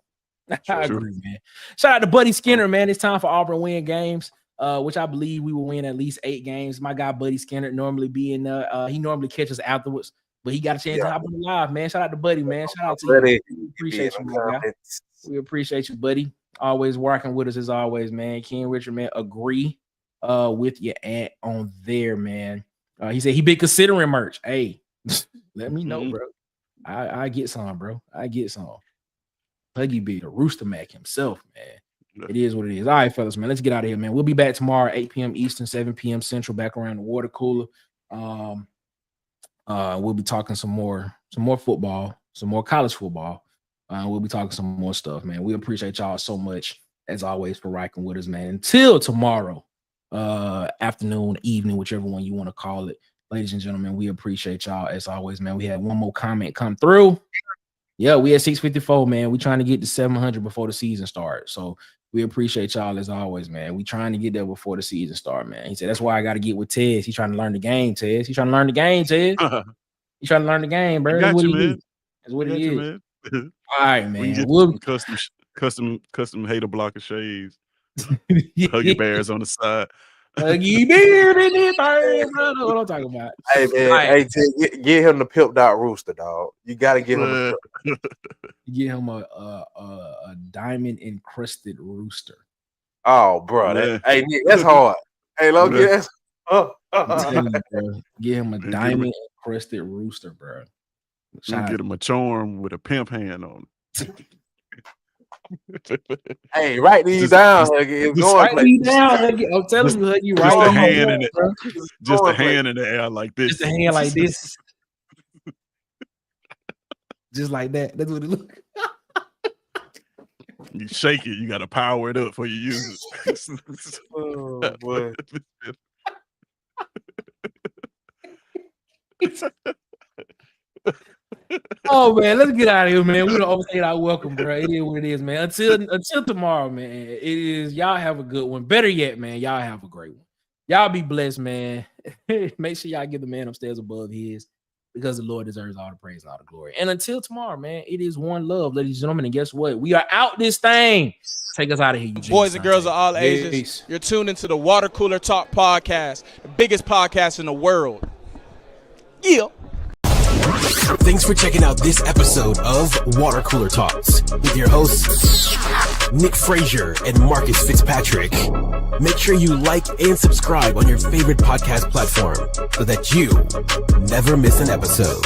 I agree, man. Shout out to Buddy Skinner, man. It's time for Auburn to win games, which I believe we will win at least 8 games. My guy Buddy Skinner normally he normally catches afterwards, but he got a chance to hop on the live, man. Shout out to Buddy, man. Shout out to you. We appreciate you, my guy. We appreciate you, buddy. Always working with us as always, man. Ken Richard, man, agree with your aunt on there, man. He said he been considering merch. Hey, let me know, bro. I get some, bro. I get some. Huggy be the Rooster Mac himself, man. It is what it is. All right, fellas, man. Let's get out of here, man. We'll be back tomorrow, 8 p.m. Eastern, 7 p.m. Central, back around the water cooler. We'll be talking some more football, some more college football. We'll be talking some more stuff, man. We appreciate y'all so much, as always, for rocking with us, man. Until tomorrow, afternoon, evening, whichever one you want to call it. Ladies and gentlemen, we appreciate y'all, as always, man. We had one more comment come through. Yeah, we at 654, man. We trying to get to 700 before the season starts. So we appreciate y'all, as always, man. We trying to get there before the season start, man. He said, that's why I got to get with Tez. He's trying to learn the game, Tez. He's trying to learn the game, Tez. He's trying to learn the game, bro. That's what he is. That's what he is. All right, man. We'll custom hater blocker shades. Huggy Bears on the side. Huggy Bear in this thing, brother. What I'm talking about. Hey, man. Right. Hey, get him the pimped out rooster, dog. You got to get him a diamond encrusted rooster. Oh, bro. That's hard. Hey, look, yes. Get him a diamond encrusted rooster, bro. Get him a charm with a pimp hand on it. Hey, write these down, Huggy. It's going these down, Huggy. I'm telling you, Huggy. Just a hand in it. Just a hand in the air like this. Just a hand like this. Just like that. That's what it looks. You shake it. You got to power it up before you use it. Oh boy. Oh man, let's get out of here, man. We don't overstay our welcome, bro. It is what it is, man. Until tomorrow, man. It is. Y'all have a good one. Better yet, man. Y'all have a great one. Y'all be blessed, man. Make sure y'all give the man upstairs above his, because the Lord deserves all the praise and all the glory. And until tomorrow, man, it is one love, ladies and gentlemen. And guess what? We are out this thing. Take us out of here, you boys and girls of all ages. You're tuned into the Water Cooler Talk podcast, the biggest podcast in the world. Yeah. Thanks for checking out this episode of Water Cooler Talks with your hosts, Nick Frazier and Marcus Fitzpatrick. Make sure you like and subscribe on your favorite podcast platform so that you never miss an episode.